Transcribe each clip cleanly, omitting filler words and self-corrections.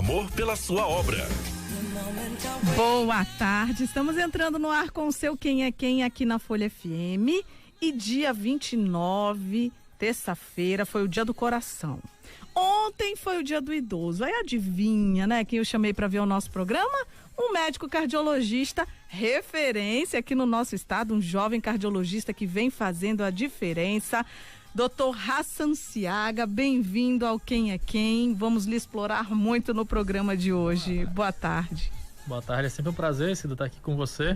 amor pela sua obra. Boa tarde, estamos entrando no ar com o seu Quem é Quem aqui na Folha FM. E dia 29, terça-feira, foi o Dia do Coração. Ontem foi o Dia do Idoso. Aí adivinha, né, quem eu chamei para ver o nosso programa? Um médico cardiologista, referência aqui no nosso estado, um jovem cardiologista que vem fazendo a diferença. Dr. Hassan Ciaga, bem-vindo ao Quem é Quem. Vamos lhe explorar muito no programa de hoje. Boa tarde. Boa tarde, é sempre um prazer, Cida, estar aqui com você.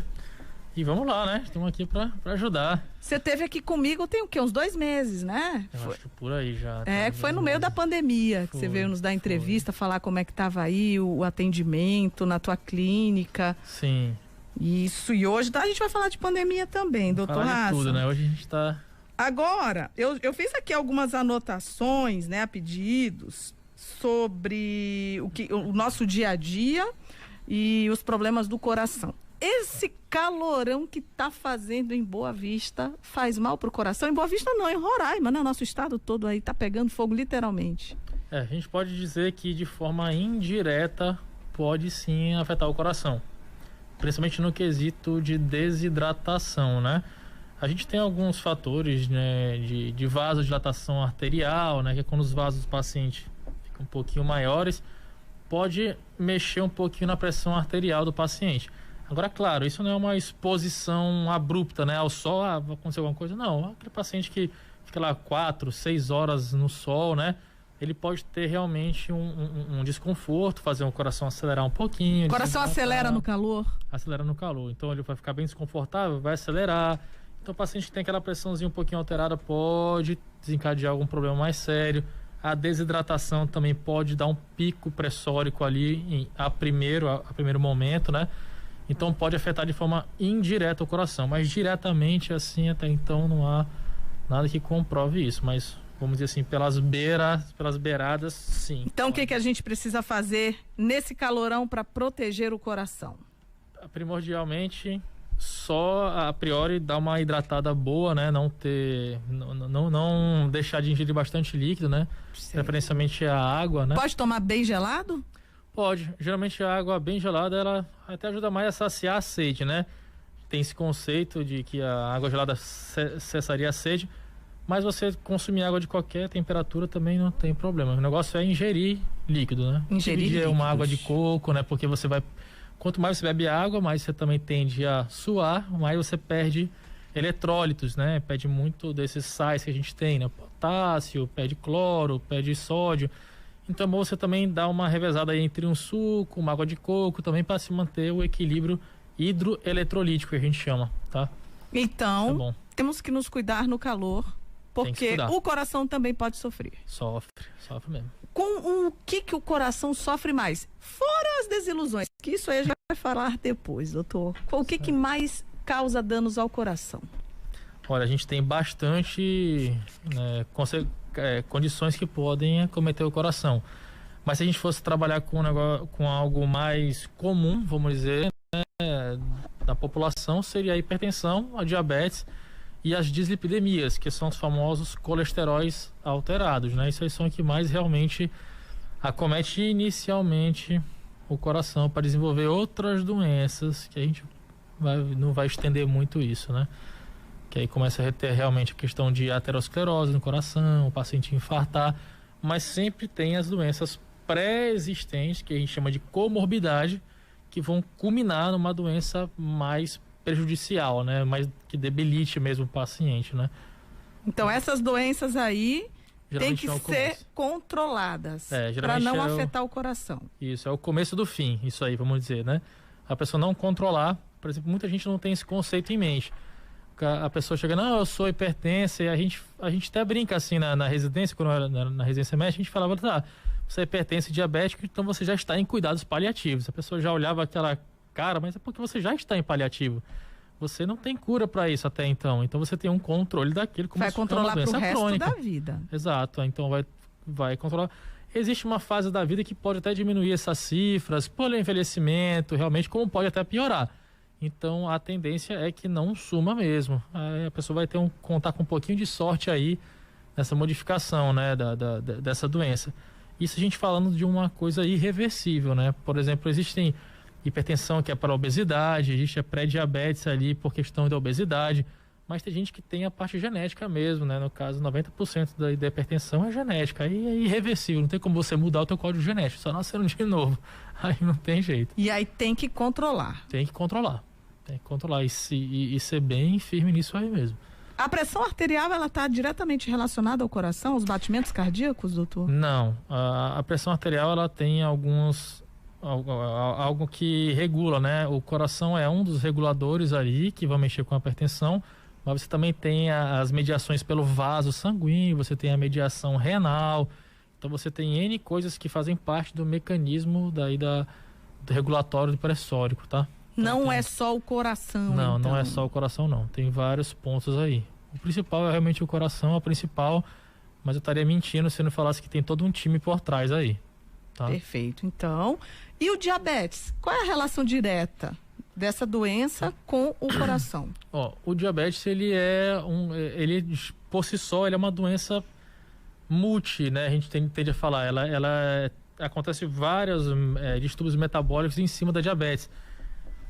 E vamos lá, né? Estamos aqui para ajudar. Você esteve aqui comigo tem o quê? Uns 2 meses, né? Eu acho que por aí já. Foi no meio da pandemia que você veio nos dar entrevista, falar como é que estava aí o atendimento na tua clínica. Sim. Isso, e hoje a gente vai falar de pandemia também, doutor Hassan. Tudo, né? Hoje a gente está... Agora, eu fiz aqui algumas anotações, né, a pedidos, sobre o nosso dia a dia e os problemas do coração. Esse calorão que tá fazendo em Boa Vista faz mal pro coração? Em Boa Vista não, em Roraima, né? Nosso estado todo aí tá pegando fogo literalmente. A gente pode dizer que de forma indireta pode sim afetar o coração. Principalmente no quesito de desidratação, né? A gente tem alguns fatores, né, de vasodilatação arterial, né? Que é quando os vasos do paciente ficam um pouquinho maiores, pode mexer um pouquinho na pressão arterial do paciente. Agora, claro, isso não é uma exposição abrupta, né? Ao sol, vai acontecer alguma coisa. Não, aquele paciente que fica lá 4, 6 horas no sol, né? Ele pode ter realmente um desconforto, fazer o coração acelerar um pouquinho. O coração acelera no calor? Acelera no calor. Então, ele vai ficar bem desconfortável, vai acelerar. Então, o paciente que tem aquela pressãozinha um pouquinho alterada pode desencadear algum problema mais sério. A desidratação também pode dar um pico pressórico ali a primeiro momento, né? Então pode afetar de forma indireta o coração, mas diretamente assim até então não há nada que comprove isso, mas vamos dizer assim, pelas beiradas, sim. Então o que a gente precisa fazer nesse calorão para proteger o coração? Primordialmente, só a priori dar uma hidratada boa, né? Não deixar de ingerir bastante líquido, né? Preferencialmente a água, né? Pode tomar bem gelado? Pode. Geralmente a água bem gelada, ela até ajuda mais a saciar a sede, né? Tem esse conceito de que a água gelada cessaria a sede, mas você consumir água de qualquer temperatura também não tem problema. O negócio é ingerir líquido, né? Ingerir uma água de coco, né? Porque você vai... Quanto mais você bebe água, mais você também tende a suar, mais você perde eletrólitos, né? Perde muito desses sais que a gente tem, né? Potássio, perde cloro, perde sódio. Então é bom você também dar uma revezada aí entre um suco, uma água de coco, também para se manter o equilíbrio hidroeletrolítico que a gente chama, tá? Então, temos que nos cuidar no calor, porque o coração também pode sofrer. Sofre mesmo. Com o que o coração sofre mais? Fora as desilusões, que isso aí a gente vai falar depois, doutor. O que mais causa danos ao coração? Olha, a gente tem bastante condições que podem acometer o coração. Mas se a gente fosse trabalhar com algo mais comum, vamos dizer, né, da população, seria a hipertensão, a diabetes e as dislipidemias, que são os famosos colesteróis alterados, né? Isso aí são o que mais realmente acomete inicialmente o coração, para desenvolver outras doenças que a gente não vai estender muito isso, né? Que aí começa a ter realmente a questão de aterosclerose no coração, o paciente infartar, mas sempre tem as doenças pré-existentes, que a gente chama de comorbidade, que vão culminar numa doença mais prejudicial, né? Mais que debilite mesmo o paciente, né? Então essas doenças aí têm que ser controladas para não afetar o coração. Isso, é o começo do fim, isso aí, vamos dizer, né? A pessoa não controlar, por exemplo, muita gente não tem esse conceito em mente. A pessoa chega, não, eu sou hipertensa, e a gente até brinca assim na residência, quando na residência médica, a gente falava, tá, você é hipertensa e diabético, então você já está em cuidados paliativos. A pessoa já olhava aquela cara, mas é porque você já está em paliativo. Você não tem cura para isso até então. Então você tem um controle daquilo como vai controlar para o resto crônica da vida. Exato, então vai controlar. Existe uma fase da vida que pode até diminuir essas cifras, pelo envelhecimento, realmente, como pode até piorar. Então a tendência é que não suma mesmo. Aí a pessoa vai contar com um pouquinho de sorte aí nessa modificação, né, dessa doença. Isso a gente falando de uma coisa irreversível, né? Por exemplo, existem hipertensão que é para a obesidade, existe a pré-diabetes ali por questão da obesidade, mas tem gente que tem a parte genética mesmo, né? No caso, 90% da hipertensão é genética, aí é irreversível, não tem como você mudar o teu código genético, só nascendo de novo, aí não tem jeito. E aí tem que controlar. Tem que controlar e ser bem firme nisso aí mesmo. A pressão arterial, ela está diretamente relacionada ao coração, aos batimentos cardíacos, doutor? Não, a pressão arterial, ela tem algo que regula, né? O coração é um dos reguladores ali que vai mexer com a hipertensão, mas você também tem as mediações pelo vaso sanguíneo, você tem a mediação renal, então você tem N coisas que fazem parte do mecanismo do regulatório do pressórico, tá? Então, não é só o coração, não, então. Não é só o coração, não. Tem vários pontos aí. O principal é realmente o coração, é o principal, mas eu estaria mentindo se eu não falasse que tem todo um time por trás aí. Tá? Perfeito, então. E o diabetes? Qual é a relação direta dessa doença com o coração? O diabetes, ele por si só, ele é uma doença multi, né? A gente tende a falar, acontece vários distúrbios metabólicos em cima da diabetes.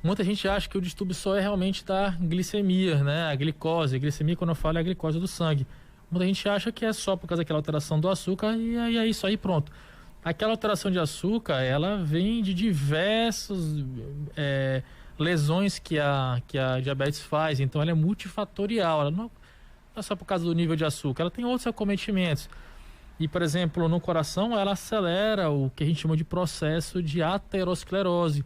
Muita gente acha que o distúrbio só é realmente da glicemia, né? A glicose. A glicemia, quando eu falo, é a glicose do sangue. Muita gente acha que é só por causa daquela alteração do açúcar e aí é isso aí, pronto. Aquela alteração de açúcar, ela vem de diversas lesões que a diabetes faz. Então, ela é multifatorial. Ela não é só por causa do nível de açúcar. Ela tem outros acometimentos. E, por exemplo, no coração, ela acelera o que a gente chama de processo de aterosclerose,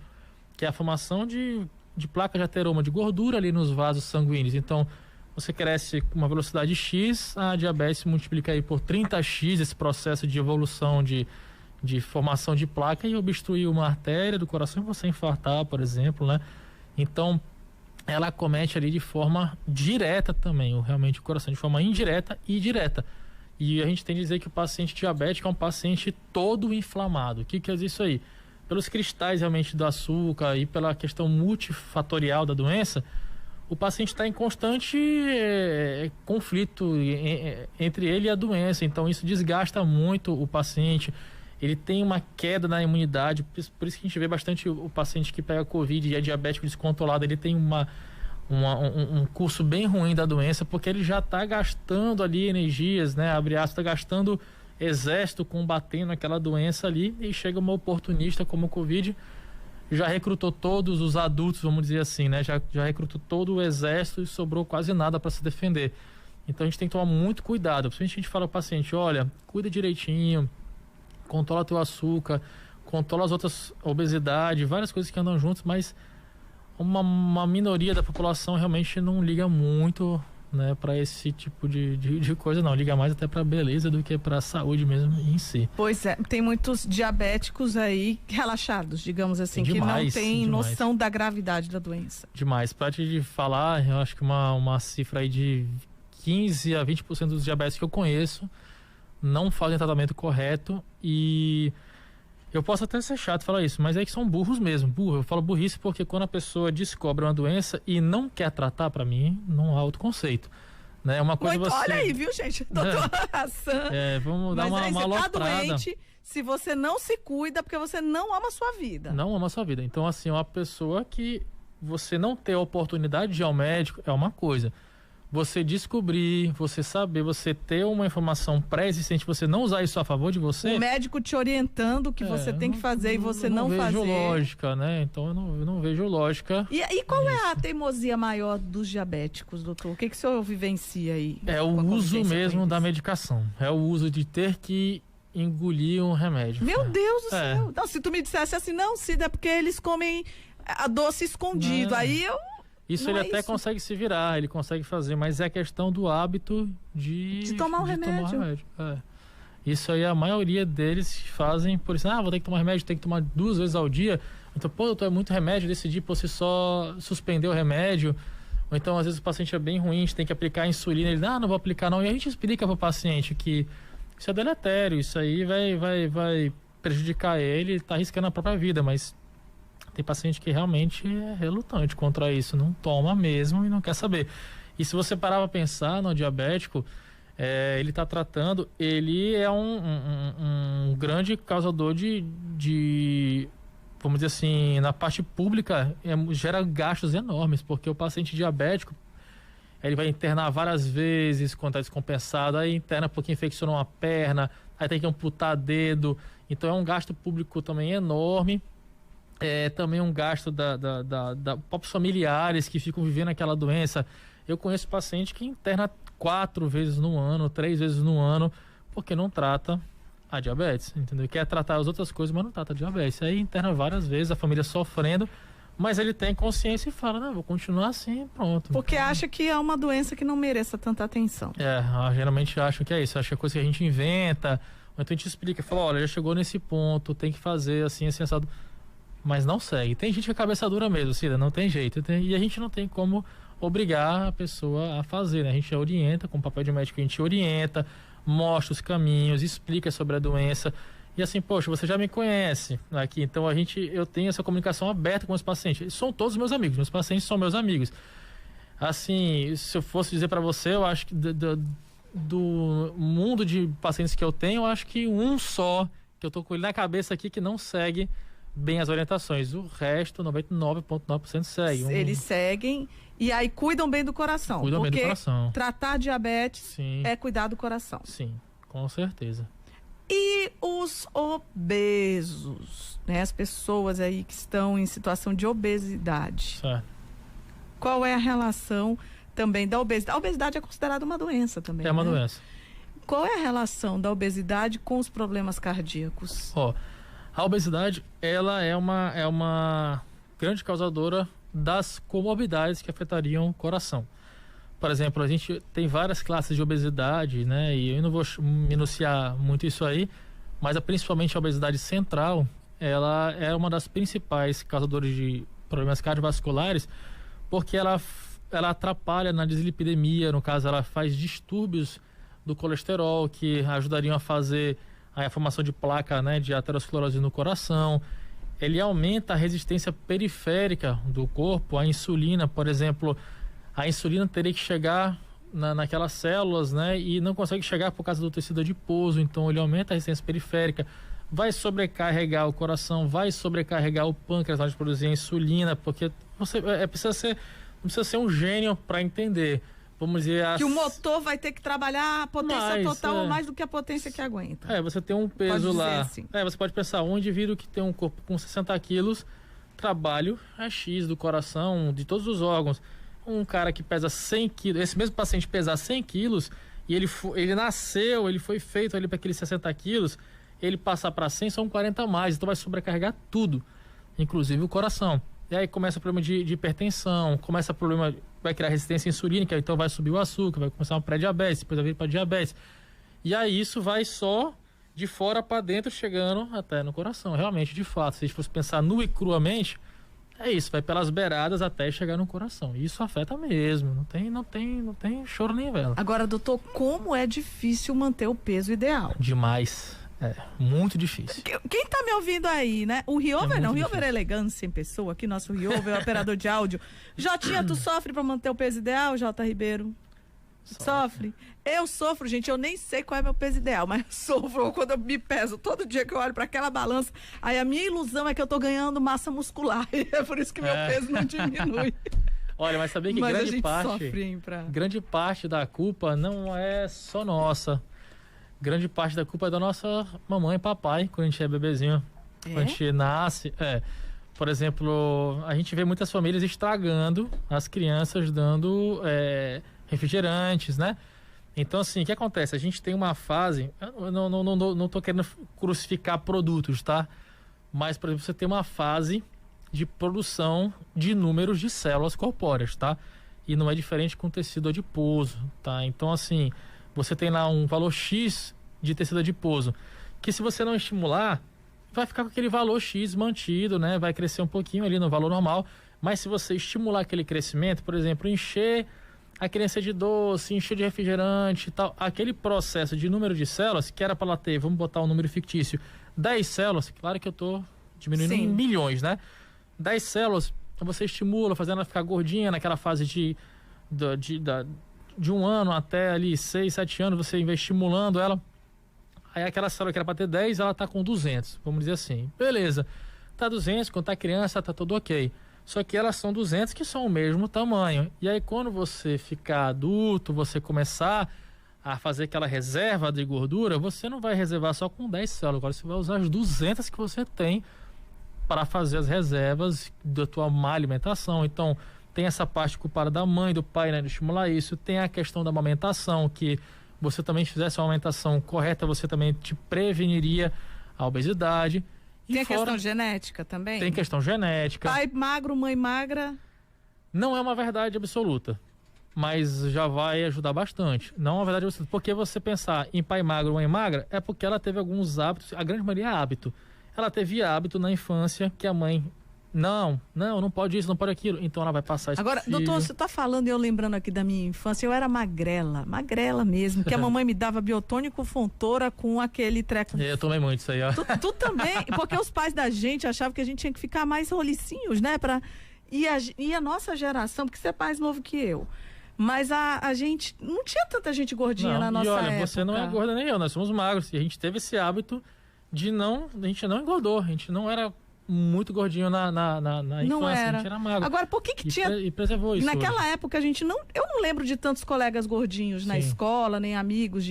que é a formação de placa de ateroma, de gordura ali nos vasos sanguíneos. Então, você cresce com uma velocidade X, a diabetes multiplica aí por 30x esse processo de evolução de formação de placa e obstruir uma artéria do coração e você infartar, por exemplo, né? Então, ela acomete ali de forma direta também, realmente o coração, de forma indireta e direta. E a gente tem que dizer que o paciente diabético é um paciente todo inflamado. O que quer dizer isso aí? Pelos cristais realmente do açúcar e pela questão multifatorial da doença, o paciente está em constante conflito entre ele e a doença. Então isso desgasta muito o paciente. Ele tem uma queda na imunidade, por isso que a gente vê bastante o paciente que pega Covid e é diabético descontrolado, ele tem um curso bem ruim da doença, porque ele já está gastando ali energias, né? Abre aspas, está gastando exército combatendo aquela doença ali, e chega uma oportunista como o Covid, já recrutou todos os adultos, vamos dizer assim, né? Já recrutou todo o exército e sobrou quase nada para se defender. Então a gente tem que tomar muito cuidado, principalmente a gente fala ao paciente, olha, cuida direitinho, controla teu açúcar, controla as outras obesidade, várias coisas que andam juntos, mas uma minoria da população realmente não liga muito, né, para esse tipo de coisa, não. Liga mais até para beleza do que para a saúde mesmo em si. Pois é, tem muitos diabéticos aí relaxados, digamos assim, demais, que não tem demais. Noção da gravidade da doença. Demais. Para te falar, eu acho que uma cifra aí de 15 a 20% dos diabéticos que eu conheço não fazem tratamento correto, e eu posso até ser chato falar isso, mas é que são burros mesmo. Eu falo burrice porque quando a pessoa descobre uma doença e não quer tratar, para mim, não há autoconceito. Né? É uma coisa muito, você... Olha aí, viu, gente? Doutora Hassan. Vamos dar uma aloprada. Tá doente se você não se cuida, porque você não ama a sua vida. Não ama a sua vida. Então, assim, uma pessoa que você não ter a oportunidade de ir ao médico é uma coisa. Você descobrir, você saber, você ter uma informação pré-existente, você não usar isso a favor de você... O médico te orientando o que você tem que fazer e você não fazer. Eu não vejo lógica, né? Então eu não vejo lógica. E qual é a teimosia maior dos diabéticos, doutor? O que o senhor vivencia aí? É o uso mesmo da medicação. É o uso de ter que engolir um remédio. Meu Deus do céu! Não, se tu me dissesse assim, não, Cida, é porque eles comem a doce escondido. Aí eu... Isso ele até consegue se virar, ele consegue fazer, mas é questão do hábito de tomar o remédio. Isso aí a maioria deles fazem por isso, vou ter que tomar remédio, tem que tomar 2 vezes ao dia. Então, doutor, é muito remédio, decidi por si só suspender o remédio. Ou então, às vezes o paciente é bem ruim, a gente tem que aplicar insulina, ele, não vou aplicar não. E a gente explica para o paciente que isso é deletério, isso aí vai prejudicar ele está arriscando a própria vida, mas... Tem paciente que realmente é relutante contra isso, não toma mesmo e não quer saber. E se você parar para pensar no diabético, ele está tratando, ele é um grande causador de, vamos dizer assim, na parte pública, gera gastos enormes, porque o paciente diabético, ele vai internar várias vezes quando está descompensado, aí interna porque infeccionou uma perna, aí tem que amputar dedo, então é um gasto público também enorme, também um gasto da próprios familiares que ficam vivendo aquela doença. Eu conheço paciente que interna 4 vezes no ano, 3 vezes no ano, porque não trata a diabetes, entendeu? Quer tratar as outras coisas, mas não trata a diabetes. Aí interna várias vezes, a família sofrendo, mas ele tem consciência e fala, não, vou continuar assim, pronto. Porque acha que é uma doença que não mereça tanta atenção. Geralmente acham que é isso, acha que é coisa que a gente inventa, ou então a gente explica, fala, olha, já chegou nesse ponto, tem que fazer assim, assim, assado, mas não segue. Tem gente que é cabeça dura mesmo, Cida, não tem jeito, e a gente não tem como obrigar a pessoa a fazer, né? A gente orienta, com o papel de médico a gente orienta, mostra os caminhos, explica sobre a doença, e assim, poxa, você já me conhece aqui, então eu tenho essa comunicação aberta com os pacientes, eles são todos meus amigos, meus pacientes são meus amigos. Assim, se eu fosse dizer para você, eu acho que do mundo de pacientes que eu tenho, eu acho que um só, que eu tô com ele na cabeça aqui, que não segue bem as orientações, o resto, 99,9% segue. Eles seguem e aí cuidam bem do coração. Cuidam bem do coração. Tratar diabetes Sim. é cuidar do coração. Sim, com certeza. E os obesos, né? As pessoas aí que estão em situação de obesidade. Certo. Qual é a relação também da obesidade? A obesidade é considerada uma doença também, É uma né? doença. Qual é a relação da obesidade com os problemas cardíacos? A obesidade, ela é uma grande causadora das comorbidades que afetariam o coração. Por exemplo, a gente tem várias classes de obesidade, né? E eu não vou minuciar muito isso aí, mas principalmente a obesidade central, ela é uma das principais causadoras de problemas cardiovasculares, porque ela atrapalha na dislipidemia, no caso, ela faz distúrbios do colesterol, que ajudariam a fazer a formação de placa, né, de aterosclerose no coração. Ele aumenta a resistência periférica do corpo à insulina, por exemplo. A insulina teria que chegar naquelas células, né, e não consegue chegar por causa do tecido adiposo, então ele aumenta a resistência periférica, vai sobrecarregar o coração, vai sobrecarregar o pâncreas na hora de produzir a insulina, porque você não precisa ser um gênio para entender. Vamos dizer que o motor vai ter que trabalhar a potência total ou mais do que a potência que aguenta. Você tem um peso lá. Assim. Você pode pensar, um indivíduo que tem um corpo com 60 quilos, trabalho é X do coração, de todos os órgãos. Um cara que pesa 100 quilos, esse mesmo paciente pesar 100 quilos, e ele nasceu, ele foi feito ali para aqueles 60 quilos, ele passar para 100 são 40 a mais, então vai sobrecarregar tudo, inclusive o coração. E aí começa o problema de hipertensão, começa o problema, vai criar resistência insulínica, então vai subir o açúcar, vai começar uma pré-diabetes, depois vai vir para diabetes. E aí isso vai só de fora para dentro, chegando até no coração. Realmente, de fato, se a gente fosse pensar nu e cruamente, é isso, vai pelas beiradas até chegar no coração. Isso afeta mesmo, não tem choro nem vela. Agora, doutor, como é difícil manter o peso ideal? Demais. Muito difícil. Quem tá me ouvindo aí, né? O Riover não, o Riover é elegância em pessoa, aqui nosso Riover é o operador de áudio. Jotinha, tu sofre pra manter o peso ideal, Jota Ribeiro? Sofre? Eu sofro, gente, eu nem sei qual é meu peso ideal, mas sofro quando eu me peso. Todo dia que eu olho para aquela balança, aí a minha ilusão é que eu tô ganhando massa muscular, e é por isso que meu peso não diminui. Olha, mas sabia que grande parte da culpa não é só nossa. Grande parte da culpa é da nossa mamãe e papai, quando a gente é bebezinho. Quando a gente nasce. Por exemplo, a gente vê muitas famílias estragando as crianças, dando refrigerantes, né? Então, assim, o que acontece? A gente tem uma fase... Eu não tô querendo crucificar produtos, tá? Mas, por exemplo, você tem uma fase de produção de números de células corpóreas, tá? E não é diferente com tecido adiposo, tá? Então, assim... Você tem lá um valor X de tecido adiposo, que se você não estimular, vai ficar com aquele valor X mantido, né? Vai crescer um pouquinho ali no valor normal, mas se você estimular aquele crescimento, por exemplo, encher a criança de doce, encher de refrigerante e tal, aquele processo de número de células, que era para ela ter, vamos botar um número fictício, 10 células, claro que eu tô diminuindo em milhões, né? 10 células, você estimula, fazendo ela ficar gordinha naquela fase de de 1 ano até ali 6, 7 anos, você vai estimulando ela. Aí aquela célula que era para ter 10, ela tá com 200, vamos dizer assim. Beleza, tá 200, quando tá criança tá tudo ok. Só que elas são 200 que são o mesmo tamanho. E aí quando você ficar adulto, você começar a fazer aquela reserva de gordura, você não vai reservar só com 10 células, agora você vai usar as 200 que você tem para fazer as reservas da tua má alimentação. Então, tem essa parte culpada da mãe, do pai, né, de estimular isso. Tem a questão da amamentação, que você também fizesse uma alimentação correta, você também te preveniria a obesidade. E tem a questão genética também? Tem questão genética. Pai magro, mãe magra? Não é uma verdade absoluta, mas já vai ajudar bastante. Não é uma verdade absoluta, porque você pensar em pai magro, mãe magra, é porque ela teve alguns hábitos, a grande maioria é hábito. Ela teve hábito na infância que a mãe... Não pode isso, não pode aquilo. Então ela vai passar isso. Agora, doutor, você tá falando e eu lembrando aqui da minha infância, eu era magrela mesmo, que a mamãe me dava biotônico Fontoura com aquele treco. Eu tomei muito isso aí, ó. Tu também, porque os pais da gente achavam que a gente tinha que ficar mais rolicinhos, né? E a nossa geração, porque você é mais novo que eu, mas a gente, não tinha tanta gente gordinha na nossa época. E olha, você não é gorda nem eu, nós somos magros, e a gente teve esse hábito a gente não engordou, a gente não era muito gordinho na infância, a gente era magro. Agora, por que tinha... E preservou isso. Naquela época, eu não lembro de tantos colegas gordinhos na escola, nem amigos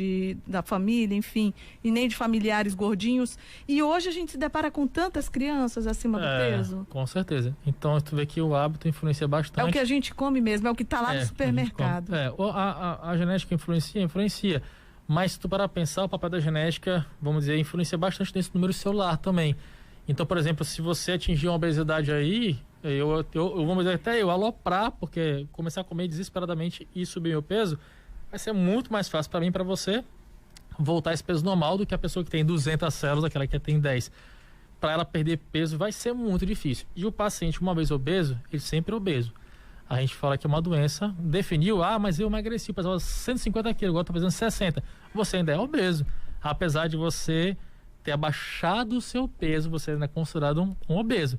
da família, enfim, e nem de familiares gordinhos. E hoje a gente se depara com tantas crianças acima do peso. Com certeza. Então, tu vê que o hábito influencia bastante. É o que a gente come mesmo, é o que está lá no supermercado. A genética influencia. Mas se tu parar a pensar, o papel da genética, vamos dizer, influencia bastante nesse número celular também. Então, por exemplo, se você atingir uma obesidade aí, eu vamos dizer, até eu aloprar, porque começar a comer desesperadamente e subir meu peso, vai ser muito mais fácil para mim e para você voltar a esse peso normal do que a pessoa que tem 200 células, aquela que tem 10. Para ela perder peso vai ser muito difícil. E o paciente, uma vez obeso, ele sempre é obeso. A gente fala que é uma doença, definiu, mas eu emagreci, pesava 150 quilos, agora estou pesando 60. Você ainda é obeso. Apesar de você ter abaixado o seu peso, você ainda é considerado um obeso.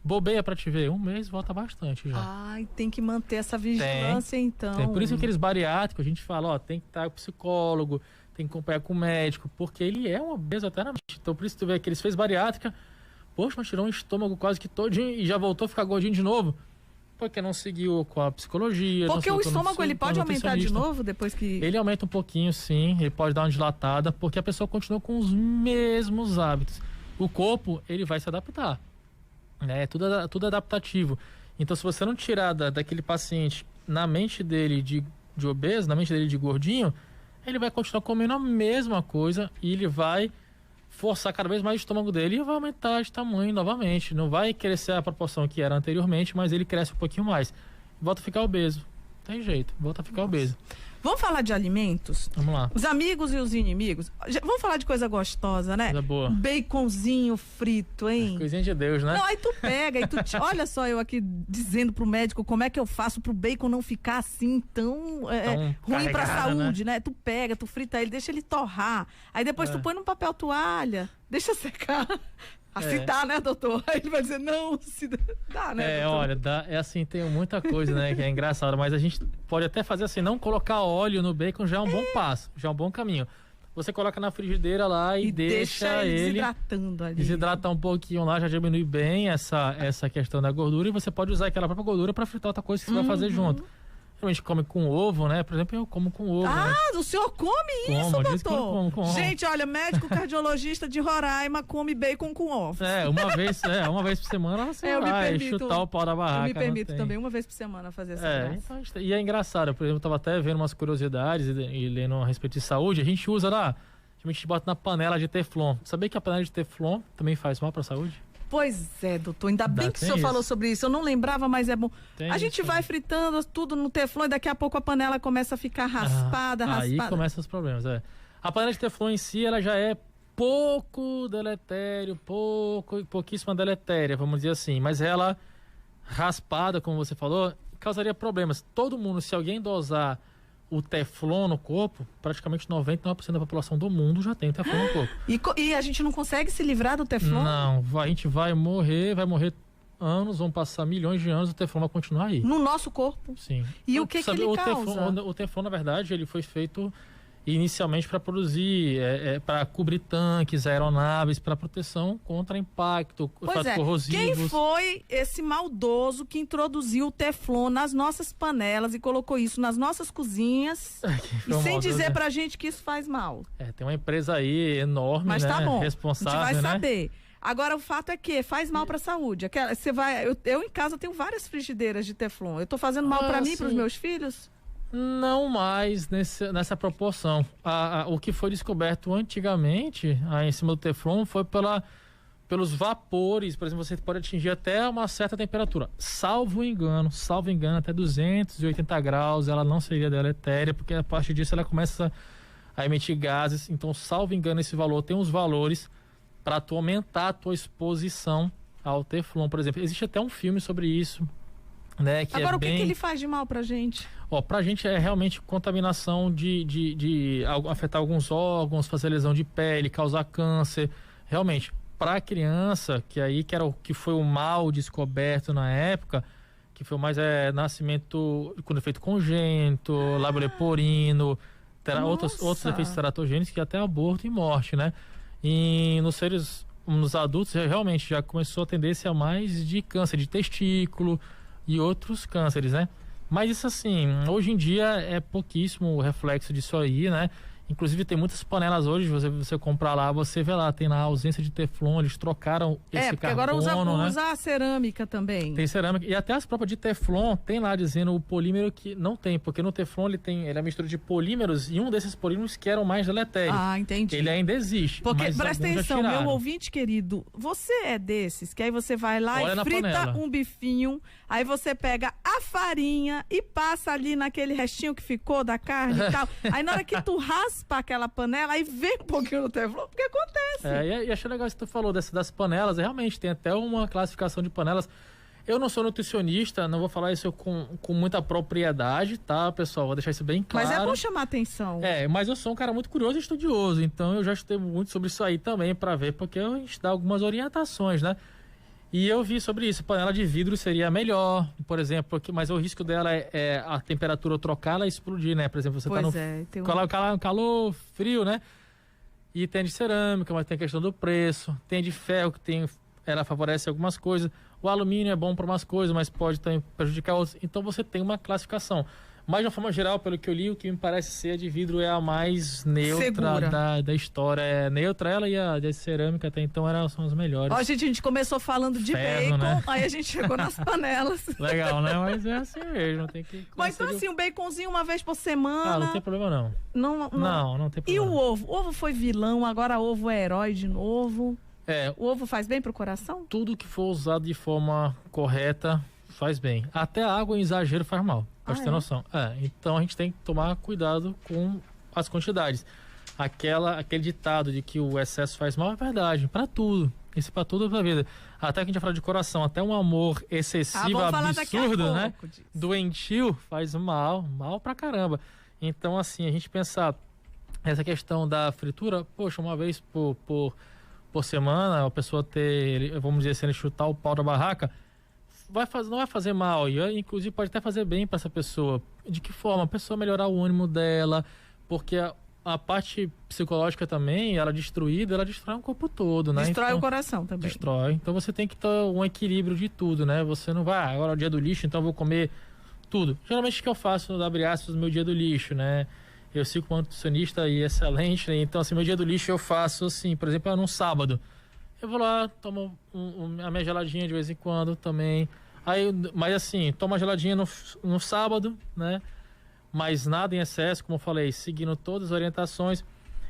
Bobeia para te ver, 1 mês volta bastante já. Ai, tem que manter essa vigilância então. Tem. Por isso que aqueles bariátricos, a gente fala, tem que estar com psicólogo, tem que acompanhar com o médico, porque ele é um obeso eternamente. Então por isso tu vê que eles fez bariátrica, poxa, mas tirou um estômago quase que todinho e já voltou a ficar gordinho de novo. Porque não seguiu com a psicologia. Porque o estômago ele pode aumentar de novo depois que... Ele aumenta um pouquinho, sim. Ele pode dar uma dilatada, porque a pessoa continua com os mesmos hábitos. O corpo, ele vai se adaptar. Né? Tudo adaptativo. Então, se você não tirar daquele paciente na mente dele de obeso, na mente dele de gordinho, ele vai continuar comendo a mesma coisa e ele vai forçar cada vez mais o estômago dele e vai aumentar de tamanho novamente. Não vai crescer a proporção que era anteriormente, mas ele cresce um pouquinho mais. Volta a ficar obeso. Tem jeito, volta a ficar obeso. Vamos falar de alimentos? Vamos lá. Os amigos e os inimigos. Vamos falar de coisa gostosa, né? Coisa boa. Baconzinho frito, hein? Coisinha de Deus, né? Não, aí tu pega e olha só eu aqui dizendo pro médico como é que eu faço pro bacon não ficar assim tão ruim pra saúde, né? Tu pega, tu frita ele, deixa ele torrar. Aí depois tu põe num papel toalha, deixa secar. Assim dá, né, doutor? Aí ele vai dizer, não, se dá, né, doutor? Olha, é assim, tem muita coisa, né, que é engraçada, mas a gente pode até fazer assim, não colocar óleo no bacon já é um bom passo, já é um bom caminho. Você coloca na frigideira lá e deixa ele desidratando ali. Desidratar um pouquinho lá, já diminui bem essa questão da gordura e você pode usar aquela própria gordura para fritar outra coisa que você vai fazer junto. A gente come com ovo, né? Por exemplo, eu como com ovo. Né? O senhor come isso, doutor? Com ovo. Gente, olha, médico cardiologista de Roraima come bacon com ovos. Uma vez por semana você vai chutar o pau da barraca. Eu me permito também, uma vez por semana, fazer essa graça. Então, e é engraçado, por exemplo, eu tava até vendo umas curiosidades e lendo a respeito de saúde, a gente usa lá, a gente bota na panela de Teflon. Sabia que a panela de Teflon também faz mal para a saúde? Pois é, doutor. Ainda bem que o senhor falou sobre isso. Eu não lembrava, mas é bom. A gente vai fritando tudo no Teflon e daqui a pouco a panela começa a ficar raspada. Aí começam os problemas, A panela de Teflon em si, ela já é pouco deletério, pouquíssima deletéria, vamos dizer assim. Mas ela, raspada, como você falou, causaria problemas. Todo mundo, se alguém dosar o Teflon no corpo, praticamente 99% da população do mundo já tem Teflon no corpo. E a gente não consegue se livrar do Teflon? Não, a gente vai morrer anos, vão passar milhões de anos, o Teflon vai continuar aí. No nosso corpo? Sim. E o que ele causa? O Teflon, na verdade, ele foi feito inicialmente para produzir, para cobrir tanques, aeronaves, para proteção contra impacto, fatos corrosivos. Quem foi esse maldoso que introduziu o Teflon nas nossas panelas e colocou isso nas nossas cozinhas e sem dizer pra gente que isso faz mal? Tem uma empresa aí enorme, mas tá bom, responsável, a gente vai saber. Agora, o fato é que faz mal para a saúde. Eu em casa tenho várias frigideiras de Teflon. Eu tô fazendo mal para mim e para os meus filhos? Não mais nessa proporção. O que foi descoberto antigamente em cima do Teflon foi pelos vapores. Por exemplo, você pode atingir até uma certa temperatura. Salvo engano, até 280 graus, ela não seria deletéria, porque a partir disso ela começa a emitir gases. Então, salvo engano, esse valor tem uns valores para tu aumentar a tua exposição ao Teflon, por exemplo. Existe até um filme sobre isso, né? Agora, o que ele faz de mal pra gente? Pra gente é realmente contaminação de afetar alguns órgãos, fazer lesão de pele, causar câncer. Realmente, para a criança, que foi o mal descoberto na época, que foi mais nascimento com defeito congênito, lábio leporino, outros efeitos teratogênicos, que até aborto e morte, né? E nos adultos, realmente já começou a tendência mais de câncer de testículo e outros cânceres, né? Mas isso assim, hoje em dia é pouquíssimo o reflexo disso aí, né? Inclusive tem muitas panelas hoje, você comprar lá, você vê lá, tem na ausência de Teflon, eles trocaram esse porque agora usa a cerâmica também. Tem cerâmica, e até as próprias de Teflon tem lá dizendo o polímero que não tem, porque no Teflon ele é a mistura de polímeros, e um desses polímeros que eram mais deletérios. Ah, entendi. Ele ainda existe. Porque, presta atenção, meu ouvinte querido, você é desses, que aí você vai lá e frita um bifinho, aí você pega a farinha e passa ali naquele restinho que ficou da carne e tal, aí na hora que tu raspa aquela panela, aí vem um pouquinho no Teflon, porque acontece. E achei legal isso que tu falou das panelas, realmente tem até uma classificação de panelas. Eu não sou nutricionista, não vou falar isso com muita propriedade, tá, pessoal? Vou deixar isso bem claro. Mas é bom chamar atenção. Mas eu sou um cara muito curioso e estudioso, então eu já estudei muito sobre isso aí também para ver, porque a gente dá algumas orientações, né? E eu vi sobre isso, panela de vidro seria melhor, por exemplo, mas o risco dela é a temperatura trocar, ela explodir, né? Por exemplo, você tá no calor frio, né? E tem de cerâmica, mas tem a questão do preço, tem de ferro, ela favorece algumas coisas, o alumínio é bom para umas coisas, mas pode também prejudicar outras, então você tem uma classificação. Mas de uma forma geral, pelo que eu li, o que me parece ser a de vidro é a mais neutra da história. É neutra ela, e a de cerâmica até então são as melhores. A gente começou falando de bacon, né? Aí a gente chegou nas panelas. Legal, né? Mas é assim mesmo, tem que... Mas então assim, um baconzinho uma vez por semana... não tem problema não. Não tem problema. E o ovo? O ovo foi vilão, agora o ovo é herói de novo. O ovo faz bem pro coração? Tudo que for usado de forma correta faz bem. Até a água em exagero faz mal. Pra você ter noção. Então a gente tem que tomar cuidado com as quantidades. Aquele ditado de que o excesso faz mal é verdade, pra tudo. Isso pra tudo da vida. Até que a gente vai falar de coração, até um amor excessivo, absurdo, né? Doentio faz mal pra caramba. Então, assim, a gente pensar essa questão da fritura, poxa, uma vez por semana, a pessoa vamos dizer assim, chutar o pau da barraca, não vai fazer mal, e inclusive pode até fazer bem para essa pessoa. De que forma? A pessoa melhorar o ânimo dela, porque a parte psicológica também, ela destrói o corpo todo, né? Destrói o coração também. Destrói. Então você tem que ter um equilíbrio de tudo, né? Você não vai, agora é o dia do lixo, então eu vou comer tudo. Geralmente o que eu faço, abre aspas, no meu dia do lixo, né? Eu sigo como nutricionista e excelente, né? Então assim, meu dia do lixo eu faço assim, por exemplo, num sábado. Eu vou lá, tomo a minha geladinha de vez em quando também. Mas assim, tomo a geladinha no sábado, né? Mas nada em excesso, como eu falei, seguindo todas as orientações.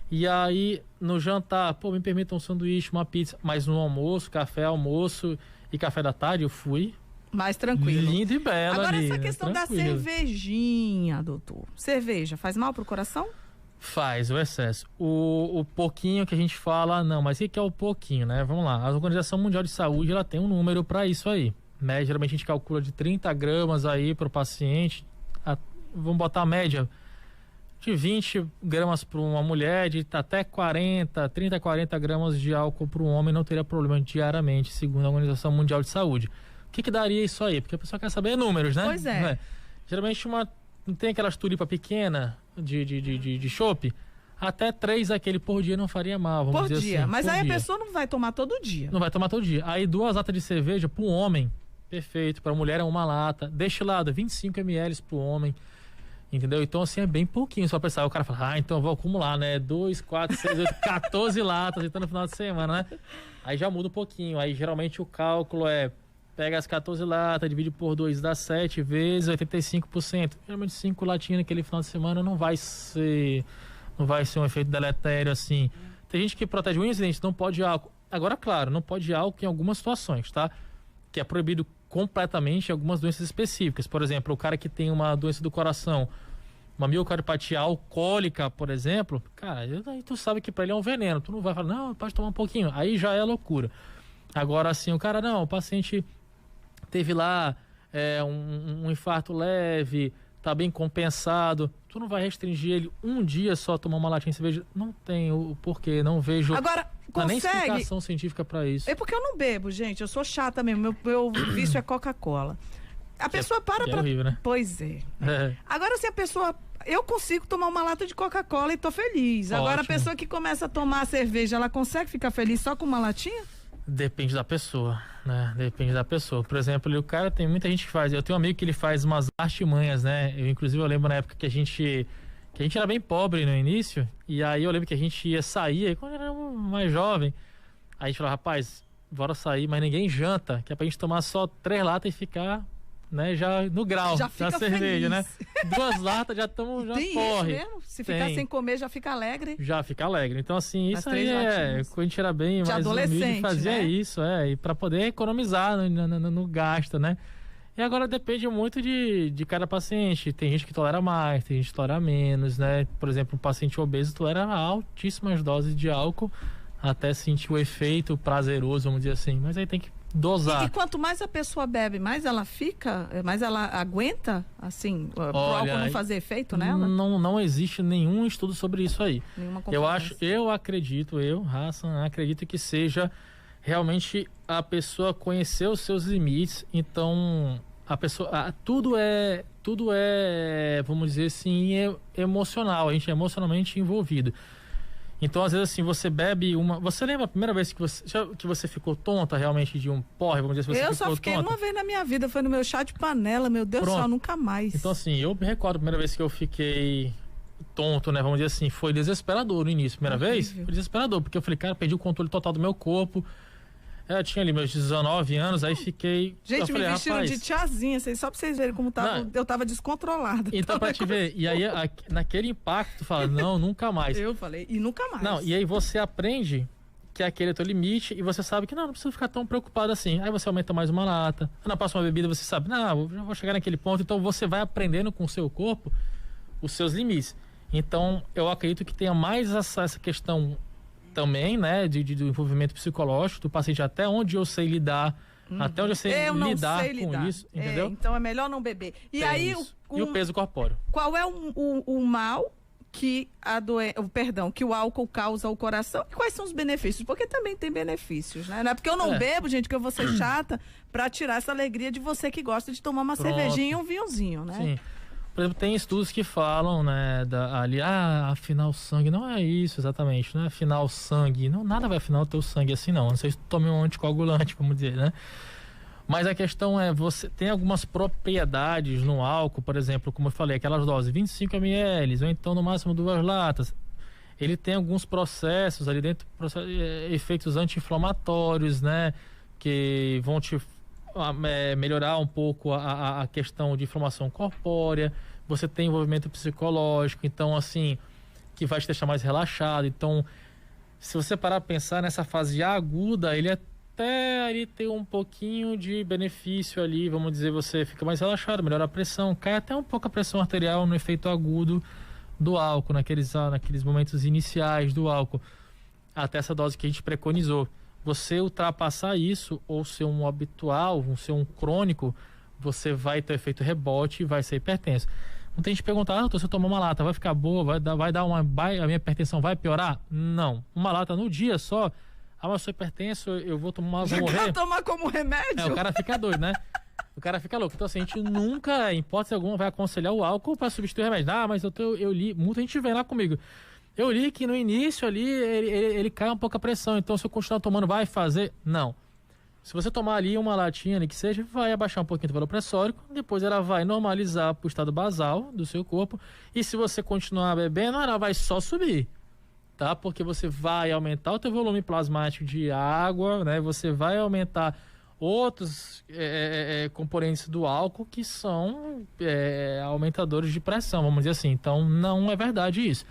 E aí, no jantar, me permita um sanduíche, uma pizza. Mas no almoço, almoço e café da tarde, eu fui mais tranquilo. Lindo e belo. Agora, ali, essa questão da cervejinha, doutor. Cerveja faz mal pro coração? Faz, o excesso. O pouquinho que a gente fala, não, mas o que é o pouquinho, né? Vamos lá. A Organização Mundial de Saúde, ela tem um número para isso aí, né? Geralmente a gente calcula de 30 gramas aí para o paciente, vamos botar a média de 20 gramas para uma mulher, de até 30, 40 gramas de álcool para um homem não teria problema diariamente, segundo a Organização Mundial de Saúde. que daria isso aí? Porque a pessoa quer saber números, né? Pois é. Não é? Geralmente não tem aquelas tulipas pequenas de chopp? Até 3 aquele por dia não faria mal, vamos dizer assim. Por dia. Mas aí dia. a pessoa não vai tomar todo dia. Não vai tomar todo dia. Aí 2 latas de cerveja para um homem, perfeito. Para a mulher é 1 lata. Destilado, 25 ml para o homem. Entendeu? Então, assim, é bem pouquinho. Só pensar, o cara fala, então eu vou acumular, né? 2, 4, 6, 8, 14 latas, então no final de semana, né? Aí já muda um pouquinho. Aí geralmente o cálculo pega as 14 latas, divide por 2, dá 7 vezes 85%. Geralmente 5 latinhas naquele final de semana não vai ser um efeito deletério, assim. Tem gente que protege o incidente, não pode álcool. Agora, claro, não pode álcool em algumas situações, tá? Que é proibido completamente algumas doenças específicas. Por exemplo, o cara que tem uma doença do coração, uma miocardiopatia alcoólica, por exemplo, cara, aí tu sabe que pra ele é um veneno. Tu não vai falar, não, pode tomar um pouquinho. Aí já é loucura. Agora, assim, o cara, não, o paciente teve lá um infarto leve, tá bem compensado. Tu não vai restringir ele um dia só tomar uma latinha de cerveja? Não tem o porquê, não vejo. Agora, não há nem consegue? explicação científica pra isso. É porque eu não bebo, gente. Eu sou chata mesmo. Meu vício é Coca-Cola. A pessoa para é horrível, né? Pois é. Agora, se a pessoa... Eu consigo tomar uma lata de Coca-Cola e tô feliz. Agora, a pessoa que começa a tomar cerveja, ela consegue ficar feliz só com uma latinha? Depende da pessoa, né? Depende da pessoa. Por exemplo, o cara, tem muita gente que faz. Eu tenho um amigo que ele faz umas artimanhas, né? Inclusive, eu lembro na época que a gente era bem pobre no início. E aí eu lembro que a gente ia sair, aí quando era mais jovem, aí a gente falava, rapaz, bora sair, mas ninguém janta, que é pra gente tomar só 3 latas e ficar, né, já no grau já da cerveja, feliz. né? 2 latas já estamos, já tem corre. Isso mesmo? Se ficar sem comer, já fica alegre? Já fica alegre. Então, assim, isso aí quando a gente era bem de mais humilde, fazia, né? isso, e para poder economizar no gasto, né? E agora depende muito de cada paciente. Tem gente que tolera mais, tem gente que tolera menos, né? Por exemplo, um paciente obeso tolera altíssimas doses de álcool até sentir o efeito prazeroso, vamos dizer assim. Mas aí tem que dosar. E quanto mais a pessoa bebe, mais ela fica, mais ela aguenta, assim, pro álcool não fazer efeito nela? Não existe nenhum estudo sobre isso aí. Nenhuma eu acredito, Hassan, acredito que seja realmente a pessoa conhecer os seus limites. Então, a pessoa, tudo é, vamos dizer assim, emocional. A gente é emocionalmente envolvido. Então, às vezes, assim, você bebe uma... Você lembra a primeira vez que você ficou tonta realmente de um porre? Vamos dizer, eu só fiquei uma vez na minha vida, foi no meu chá de panela, meu Deus do céu, nunca mais. Então, assim, eu me recordo a primeira vez que eu fiquei tonto, né? Vamos dizer assim, foi desesperador no início. Primeira vez, foi desesperador, porque eu falei, cara, perdi o controle total do meu corpo. Eu tinha ali meus 19 anos, aí fiquei... Gente, me vestiram de tiazinha, só pra vocês verem como eu tava descontrolada. Então, pra te ver, e aí naquele impacto, tu fala, não, nunca mais. Eu falei, e nunca mais. Não, e aí você aprende que aquele é teu limite e você sabe que não precisa ficar tão preocupado assim. Aí você aumenta mais uma lata. Na próxima bebida você sabe, não, já vou chegar naquele ponto. Então você vai aprendendo com o seu corpo os seus limites. Então, eu acredito que tenha mais essa questão também, né, do envolvimento psicológico do paciente, até onde eu sei lidar, até onde eu sei lidar com isso, entendeu? Então é melhor não beber. E aí e o peso corpóreo. Qual é o mal que que o álcool causa ao coração? E quais são os benefícios? Porque também tem benefícios, né? Não é porque eu não bebo, gente, que eu vou ser chata pra tirar essa alegria de você que gosta de tomar uma cervejinha e um vinhozinho, né? Sim. Por exemplo, tem estudos que falam, né, afinal o sangue não é isso exatamente, né? Afinal o sangue, não, nada vai afinal o teu sangue assim não. Não sei se tu tome um anticoagulante, vamos dizer, né? Mas a questão é, você tem algumas propriedades no álcool, por exemplo, como eu falei, aquelas doses, 25 ml, ou então no máximo 2 latas. Ele tem alguns processos ali dentro, efeitos anti-inflamatórios, né? Que vão te melhorar um pouco a questão de inflamação corpórea. Você tem envolvimento psicológico, então assim, que vai te deixar mais relaxado. Então, se você parar para pensar nessa fase aguda, ele até ali tem um pouquinho de benefício ali, vamos dizer, você fica mais relaxado, melhora a pressão, cai até um pouco a pressão arterial no efeito agudo do álcool, naqueles momentos iniciais do álcool, até essa dose que a gente preconizou. Você ultrapassar isso, ou ser um habitual, ou ser um crônico, você vai ter efeito rebote e vai ser hipertenso. Não tem gente perguntar, se eu tomar uma lata, vai ficar boa, a minha hipertensão vai piorar? Não. Uma lata no dia só, mas eu sou hipertenso, eu vou tomar, vou Já morrer. quer tomar como remédio? O cara fica doido, né? O cara fica louco. Então, assim, a gente nunca, em hipótese alguma, vai aconselhar o álcool para substituir o remédio. Ah, mas eu li, muita gente vem lá comigo. Eu li que no início ali, ele cai um pouco a pressão. Então, se eu continuar tomando, vai fazer? Não. Se você tomar ali uma latinha, ali que seja, vai abaixar um pouquinho o valor pressórico, depois ela vai normalizar para o estado basal do seu corpo, e se você continuar bebendo, ela vai só subir, tá? Porque você vai aumentar o teu volume plasmático de água, né? Você vai aumentar outros componentes do álcool que são aumentadores de pressão, vamos dizer assim. Então, não é verdade isso.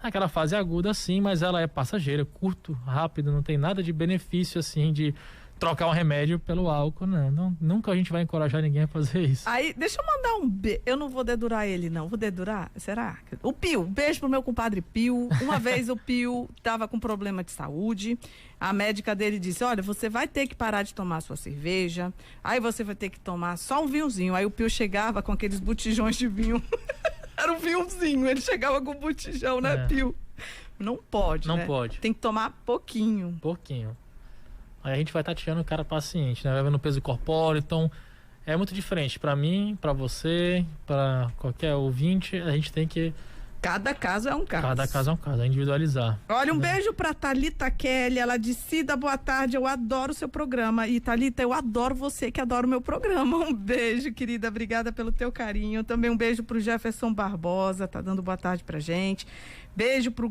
Naquela fase aguda, sim, mas ela é passageira, curto, rápido, não tem nada de benefício, assim, de trocar um remédio pelo álcool, não. Nunca a gente vai encorajar ninguém a fazer isso. Aí, deixa eu mandar um beijo. Eu não vou dedurar ele, não. Vou dedurar? Será? O Pio. Beijo pro meu compadre Pio. Uma vez o Pio tava com problema de saúde. A médica dele disse, olha, você vai ter que parar de tomar sua cerveja. Aí você vai ter que tomar só um vinhozinho. Aí o Pio chegava com aqueles botijões de vinho. Era um vinhozinho. Ele chegava com um botijão, né, Pio? Não pode, Não né? pode. Tem que tomar pouquinho. Pouquinho. Aí a gente vai tateando o cara paciente, né? Vai vendo o peso corpóreo, então é muito diferente. Pra mim, pra você, pra qualquer ouvinte, a gente tem que... Cada caso é um caso. Cada caso é um caso, é individualizar. Olha, um beijo pra Thalita Kelly, ela disse, Cida, boa tarde, eu adoro o seu programa. E Thalita, eu adoro você que adora o meu programa. Um beijo, querida, obrigada pelo teu carinho. Também um beijo pro Jefferson Barbosa, tá dando boa tarde pra gente. Beijo pro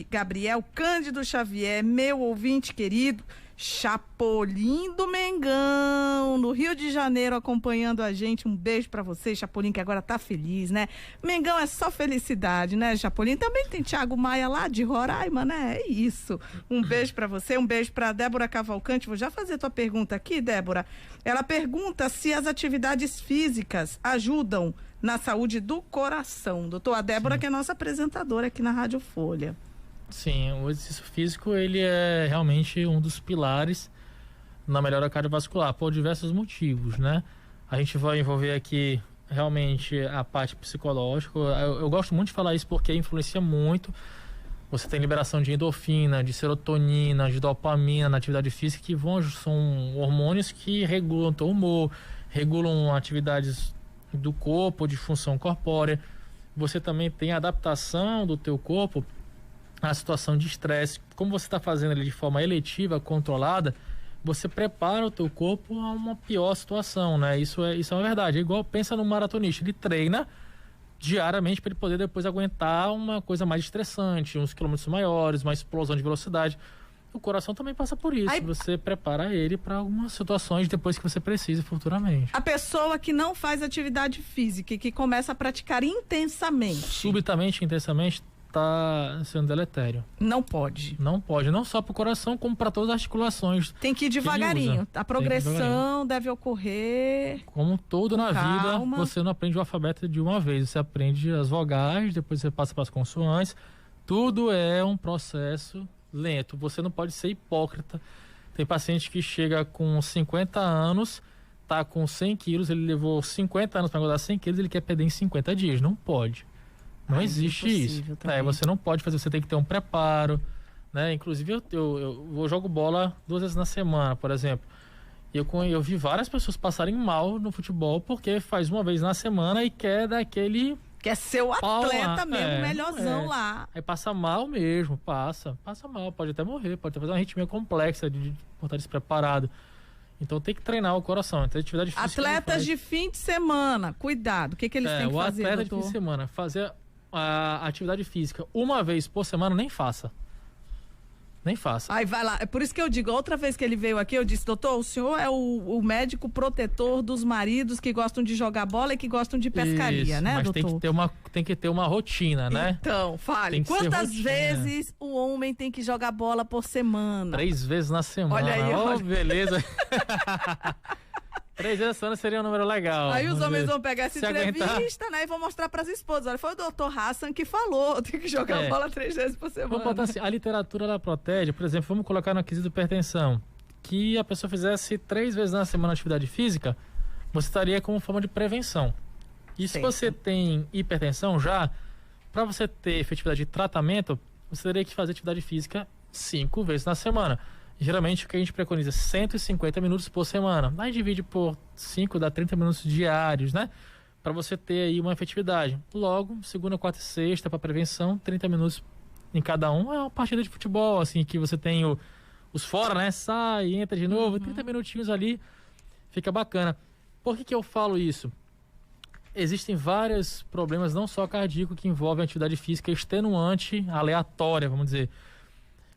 Gabriel Cândido Xavier, meu ouvinte querido. Chapolin do Mengão, no Rio de Janeiro, acompanhando a gente. Um beijo pra você, Chapolin, que agora tá feliz, né? Mengão é só felicidade, né, Chapolin? Também tem Thiago Maia lá de Roraima, né? É isso. Um beijo pra você, um beijo pra Débora Cavalcante. Vou já fazer tua pergunta aqui, Débora. Ela pergunta se as atividades físicas ajudam na saúde do coração. Doutor, a Débora, sim, que é nossa apresentadora aqui na Rádio Folha. Sim, o exercício físico, ele é realmente um dos pilares na melhora cardiovascular, por diversos motivos, né? A gente vai envolver aqui realmente a parte psicológica. Eu gosto muito de falar isso porque influencia muito. Você tem liberação de endorfina, de serotonina, de dopamina na atividade física, que são hormônios que regulam o teu humor, regulam atividades do corpo, de função corpórea. Você também tem a adaptação do teu corpo a situação de estresse. Como você está fazendo ele de forma eletiva, controlada, você prepara o teu corpo a uma pior situação, né? Isso é uma verdade. É igual, pensa no maratonista, ele treina diariamente para ele poder depois aguentar uma coisa mais estressante, uns quilômetros maiores, uma explosão de velocidade. O coração também passa por isso. Aí, você prepara ele para algumas situações depois que você precisa futuramente. A pessoa que não faz atividade física e que começa a praticar intensamente, subitamente, intensamente, está sendo deletério. Não pode. Não pode, não só para o coração, como para todas as articulações. Tem que ir devagarinho. A progressão deve ocorrer. Como tudo na calma. vida, você não aprende o alfabeto de uma vez. Você aprende as vogais, depois você passa para as consoantes. Tudo é um processo lento. Você não pode ser hipócrita. Tem paciente que chega com 50 anos, tá com 100 quilos, ele levou 50 anos para engordar 100 quilos, ele quer perder em 50 dias. Não pode. Não existe isso. Você não pode fazer, você tem que ter um preparo, né? Inclusive eu jogo bola 2 vezes na semana, por exemplo. Eu vi várias pessoas passarem mal no futebol porque faz uma vez na semana e quer dar aquele... Quer ser o atleta mesmo, melhorzão lá. Aí passa mal mesmo, passa mal, pode até morrer, pode até fazer uma arritmia complexa de estar despreparado. Então tem que treinar o coração. Então, atividade física. Atletas de fim de semana, cuidado. O que eles têm que fazer, o atleta de fim de semana, fazer a atividade física uma vez por semana, nem faça. Nem faça. Aí vai lá, é por isso que eu digo, outra vez que ele veio aqui, eu disse, doutor, o senhor é o médico protetor dos maridos que gostam de jogar bola e que gostam de pescaria, isso, né, mas doutor? Tem que ter uma rotina, né? Então, fale, quantas vezes o homem tem que jogar bola por semana? 3 vezes na semana. Olha aí, olha. Beleza. 3 vezes na semana seria um número legal. Aí os homens vão pegar essa entrevista, né, e vão mostrar para as esposas. Olha, foi o doutor Hassan que falou, tem que jogar bola 3 vezes por semana. Vamos botar assim, a literatura ela protege, por exemplo, vamos colocar no quesito hipertensão, que a pessoa fizesse 3 vezes na semana atividade física, você estaria como forma de prevenção. E se você tem hipertensão já, para você ter efetividade de tratamento, você teria que fazer atividade física 5 vezes na semana. Geralmente o que a gente preconiza 150 minutos por semana. Aí divide por 5, dá 30 minutos diários, né? Para você ter aí uma efetividade. Logo, segunda, quarta e sexta para prevenção, 30 minutos em cada um. É uma partida de futebol, assim, que você tem os fora, né? Sai, entra de novo, 30 minutinhos ali, fica bacana. Por que eu falo isso? Existem vários problemas, não só cardíaco, que envolvem atividade física extenuante, aleatória, vamos dizer.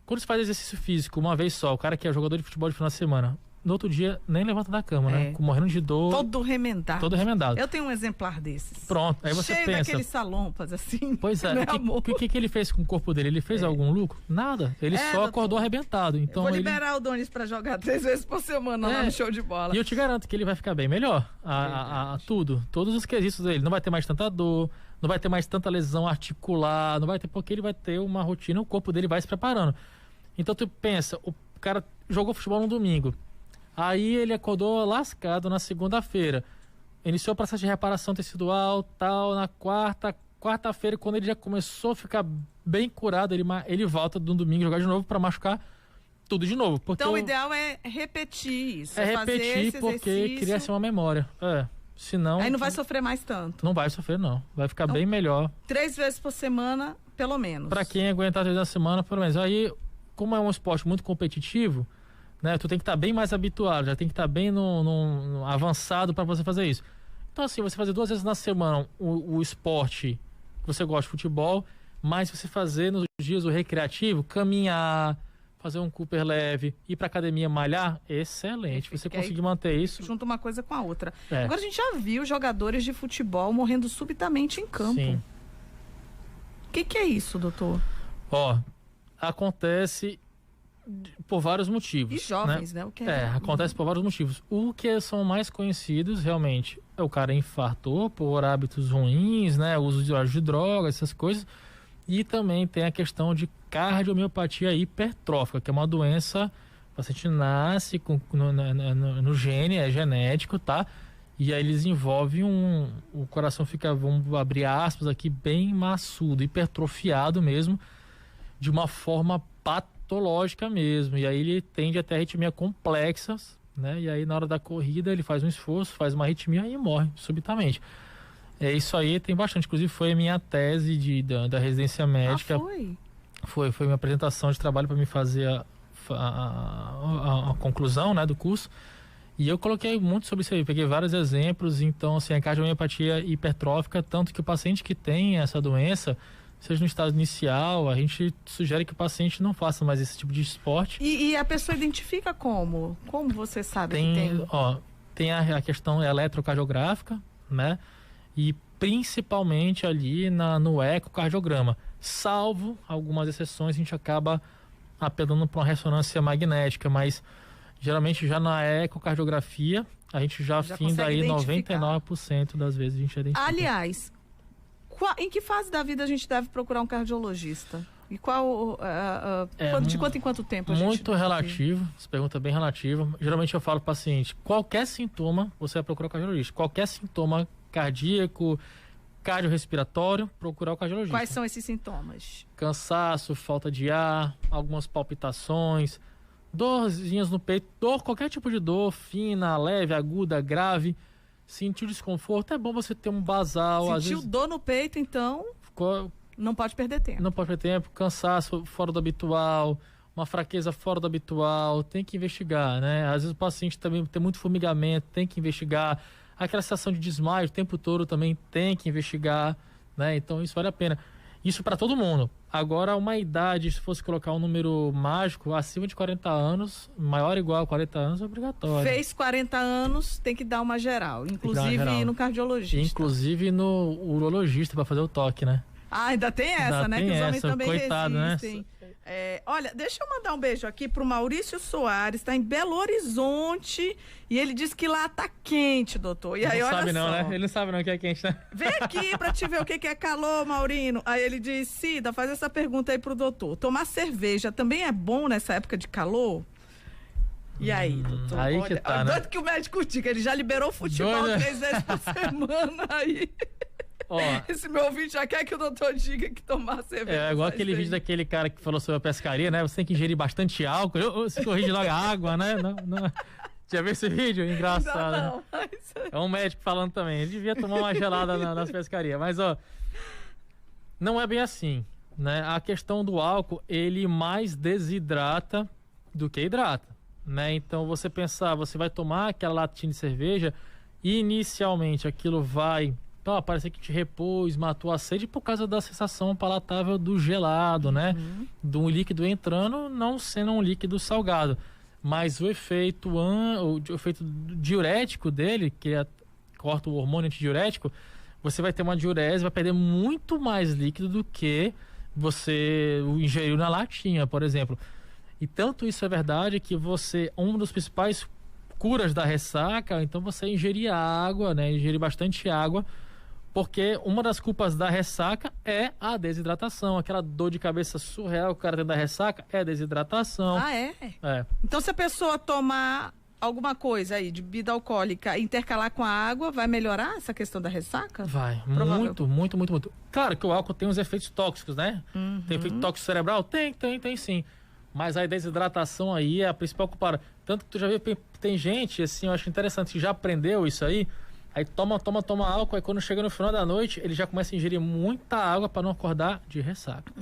Quando você faz exercício físico uma vez só, o cara que é jogador de futebol de final de semana, no outro dia nem levanta da cama, né? Morrendo de dor. Todo remendado. Todo remendado. Eu tenho um exemplar desses. Pronto, aí você cheio pensa... daqueles salompas, assim. Pois é, o que ele fez com o corpo dele? Ele fez algum lucro? Nada. Ele só acordou arrebentado. Então vou liberar o Donis pra jogar 3 vezes por semana lá no show de bola. E eu te garanto que ele vai ficar bem melhor. Tudo. Todos os quesitos dele. Não vai ter mais tanta dor, não vai ter mais tanta lesão articular, não vai ter, porque ele vai ter uma rotina, o corpo dele vai se preparando. Então tu pensa, o cara jogou futebol no domingo. Aí ele acordou lascado na segunda-feira. Iniciou o processo de reparação tecidual, tal, na quarta-feira, quando ele já começou a ficar bem curado, ele volta no domingo jogar de novo para machucar tudo de novo. Então o ideal é repetir isso. É repetir porque cria-se uma memória. Senão... Aí não vai sofrer mais tanto. Não vai sofrer, não. Vai ficar bem melhor. 3 vezes por semana, pelo menos. Para quem aguentar 3 vezes na semana, pelo menos. Aí, como é um esporte muito competitivo, né, tu tem que estar bem mais habituado, já tem que estar bem no avançado para você fazer isso. Então, assim, você fazer 2 vezes na semana o esporte que você gosta de futebol, mas você fazer nos dias o recreativo, caminhar, fazer um Cooper leve, ir pra academia malhar, excelente. Você conseguir manter isso. Junta uma coisa com a outra. Agora a gente já viu jogadores de futebol morrendo subitamente em campo. Sim. O que é isso, doutor? Acontece por vários motivos. E jovens, né? Acontece por vários motivos. O que são mais conhecidos, realmente, é o cara infartou por hábitos ruins, né? Uso de drogas, essas coisas. E também tem a questão de cardiomiopatia hipertrófica, que é uma doença, o paciente nasce no gene, é genético, tá? E aí eles envolvem o coração fica, vamos abrir aspas aqui, bem maçudo, hipertrofiado mesmo, de uma forma patológica mesmo. E aí ele tende a ter arritmia complexas, né? E aí na hora da corrida ele faz um esforço, faz uma arritmia e morre subitamente. Isso aí tem bastante. Inclusive foi a minha tese da residência médica. Foi minha apresentação de trabalho para me fazer a conclusão, né, do curso. E eu coloquei muito sobre isso aí, peguei vários exemplos. Então, assim, a cardiomiopatia hipertrófica, tanto que o paciente que tem essa doença, seja no estado inicial, a gente sugere que o paciente não faça mais esse tipo de esporte. E a pessoa identifica como? Como você sabe que tem? Tem a questão eletrocardiográfica, né? E principalmente ali no ecocardiograma. Salvo algumas exceções, a gente acaba apelando para uma ressonância magnética, mas geralmente já na ecocardiografia a gente já finda aí 99% das vezes a gente identifica. Aliás, em que fase da vida a gente deve procurar um cardiologista? E de quanto em quanto tempo a gente... Muito relativo, essa pergunta é bem relativa. Geralmente eu falo para o paciente, qualquer sintoma você vai procurar o cardiologista. Qualquer sintoma cardíaco, cardiorrespiratório, procurar o cardiologista. Quais são esses sintomas? Cansaço, falta de ar, algumas palpitações, dorzinhas no peito, qualquer tipo de dor, fina, leve, aguda, grave. Sentiu desconforto, é bom você ter um basal. Sentiu dor no peito, então não pode perder tempo. Não pode perder tempo, cansaço fora do habitual, uma fraqueza fora do habitual, tem que investigar, né? Às vezes o paciente também tem muito formigamento, tem que investigar. Aquela sensação de desmaio o tempo todo também tem que investigar, né? Então isso vale a pena. Isso para todo mundo. Agora, uma idade, se fosse colocar um número mágico, acima de 40 anos, maior ou igual a 40 anos, é obrigatório. Fez 40 anos, tem que dar uma geral. Inclusive no cardiologista. Inclusive no urologista para fazer o toque, né? Ainda tem essa, né? Que os homens também coitado, resistem. Né? Olha, deixa eu mandar um beijo aqui pro Maurício Soares, está em Belo Horizonte, e ele disse que lá tá quente, doutor. E aí, não olha sabe só. Não, né? Ele não sabe não que é quente, né? Vem aqui pra te ver o que é calor, Maurino. Aí ele diz, Cida, faz essa pergunta aí pro doutor. Tomar cerveja também é bom nessa época de calor? E aí, doutor? Aí olha, que tá, né? Doido que o médico diga, ele já liberou futebol 3 vezes por semana aí. Ó, esse meu ouvinte já quer que o doutor diga que tomar cerveja. É igual aquele vídeo daquele cara que falou sobre a pescaria, né? Você tem que ingerir bastante álcool. Se corrige logo a água, né? Não. Já viu esse vídeo? Engraçado. Não, mas... É um médico falando também. Ele devia tomar uma gelada nas pescarias. Mas, ó, não é bem assim, né? A questão do álcool, ele mais desidrata do que hidrata, né? Então, você pensar, você vai tomar aquela latinha de cerveja, inicialmente aquilo vai... Então, parece que te repôs, matou a sede por causa da sensação palatável do gelado, né? Do líquido entrando, não sendo um líquido salgado. Mas o efeito diurético dele, que corta o hormônio antidiurético, você vai ter uma diurese, vai perder muito mais líquido do que você ingeriu na latinha, por exemplo. E tanto isso é verdade que um dos principais curas da ressaca, então você ingerir água, né? Ingerir bastante água, porque uma das culpas da ressaca é a desidratação. Aquela dor de cabeça surreal que o cara tem da ressaca é desidratação. Ah, é? É. Então, se a pessoa tomar alguma coisa aí de bebida alcoólica e intercalar com a água, vai melhorar essa questão da ressaca? Vai, Provável. muito. Claro que o álcool tem os efeitos tóxicos, né? Tem efeito tóxico cerebral? Tem sim. Mas a desidratação aí é a principal culpada. Tanto que tu já viu, tem gente, assim, eu acho interessante, que já aprendeu isso aí. Aí toma álcool, aí quando chega no final da noite, ele já começa a ingerir muita água para não acordar de ressaca.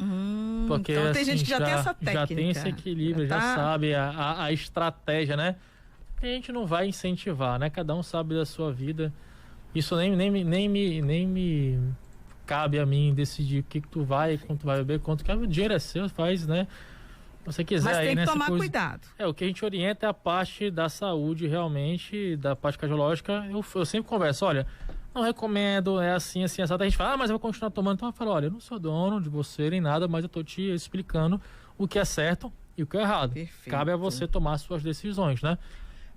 Porque então tem assim, gente que já tem essa técnica. Já tem esse equilíbrio, já sabe a estratégia, né? Que a gente não vai incentivar, né? Cada um sabe da sua vida. Isso nem me cabe a mim decidir o que tu vai, quanto tu vai beber, quanto que o dinheiro é seu, faz, né? Se você quiser. Mas aí, tem que nessa tomar coisa... cuidado. O que a gente orienta é a parte da saúde, realmente, da parte cardiológica. Eu sempre converso, olha, não recomendo, é assim, assado. A gente fala, mas eu vou continuar tomando. Então eu falo, olha, eu não sou dono de você nem nada, mas eu tô te explicando o que é certo e o que é errado. Perfeito. Cabe a você tomar suas decisões, né?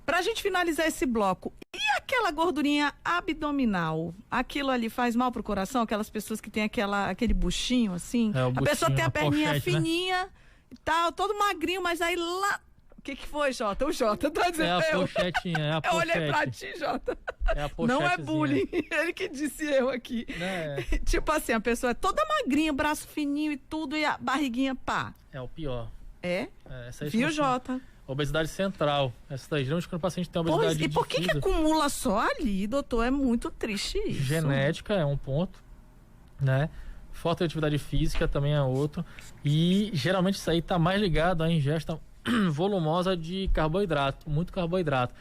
Pra gente finalizar esse bloco, e aquela gordurinha abdominal? Aquilo ali faz mal pro coração? Aquelas pessoas que tem aquele buchinho assim? O a pessoa buchinho, tem a perninha pochete, fininha e tal, todo magrinho, mas aí lá... O que foi, Jota? O Jota tá dizendo... É a pochetinha, é a pochete. Eu olhei pra ti, Jota. É a Não é pochetezinha. bullying, ele que disse eu aqui. Tipo assim, a pessoa é toda magrinha, braço fininho e tudo, e a barriguinha pá. É o pior. Essa aí Viu, chama Jota? obesidade central. Essa daí, geralmente quando o paciente tem obesidade Pois, e por que difícil, acumula só ali, doutor? É muito triste isso. genética é um ponto, né? Falta de atividade física também é outro. E geralmente isso aí tá mais ligado à ingesta volumosa de carboidrato, muito carboidrato.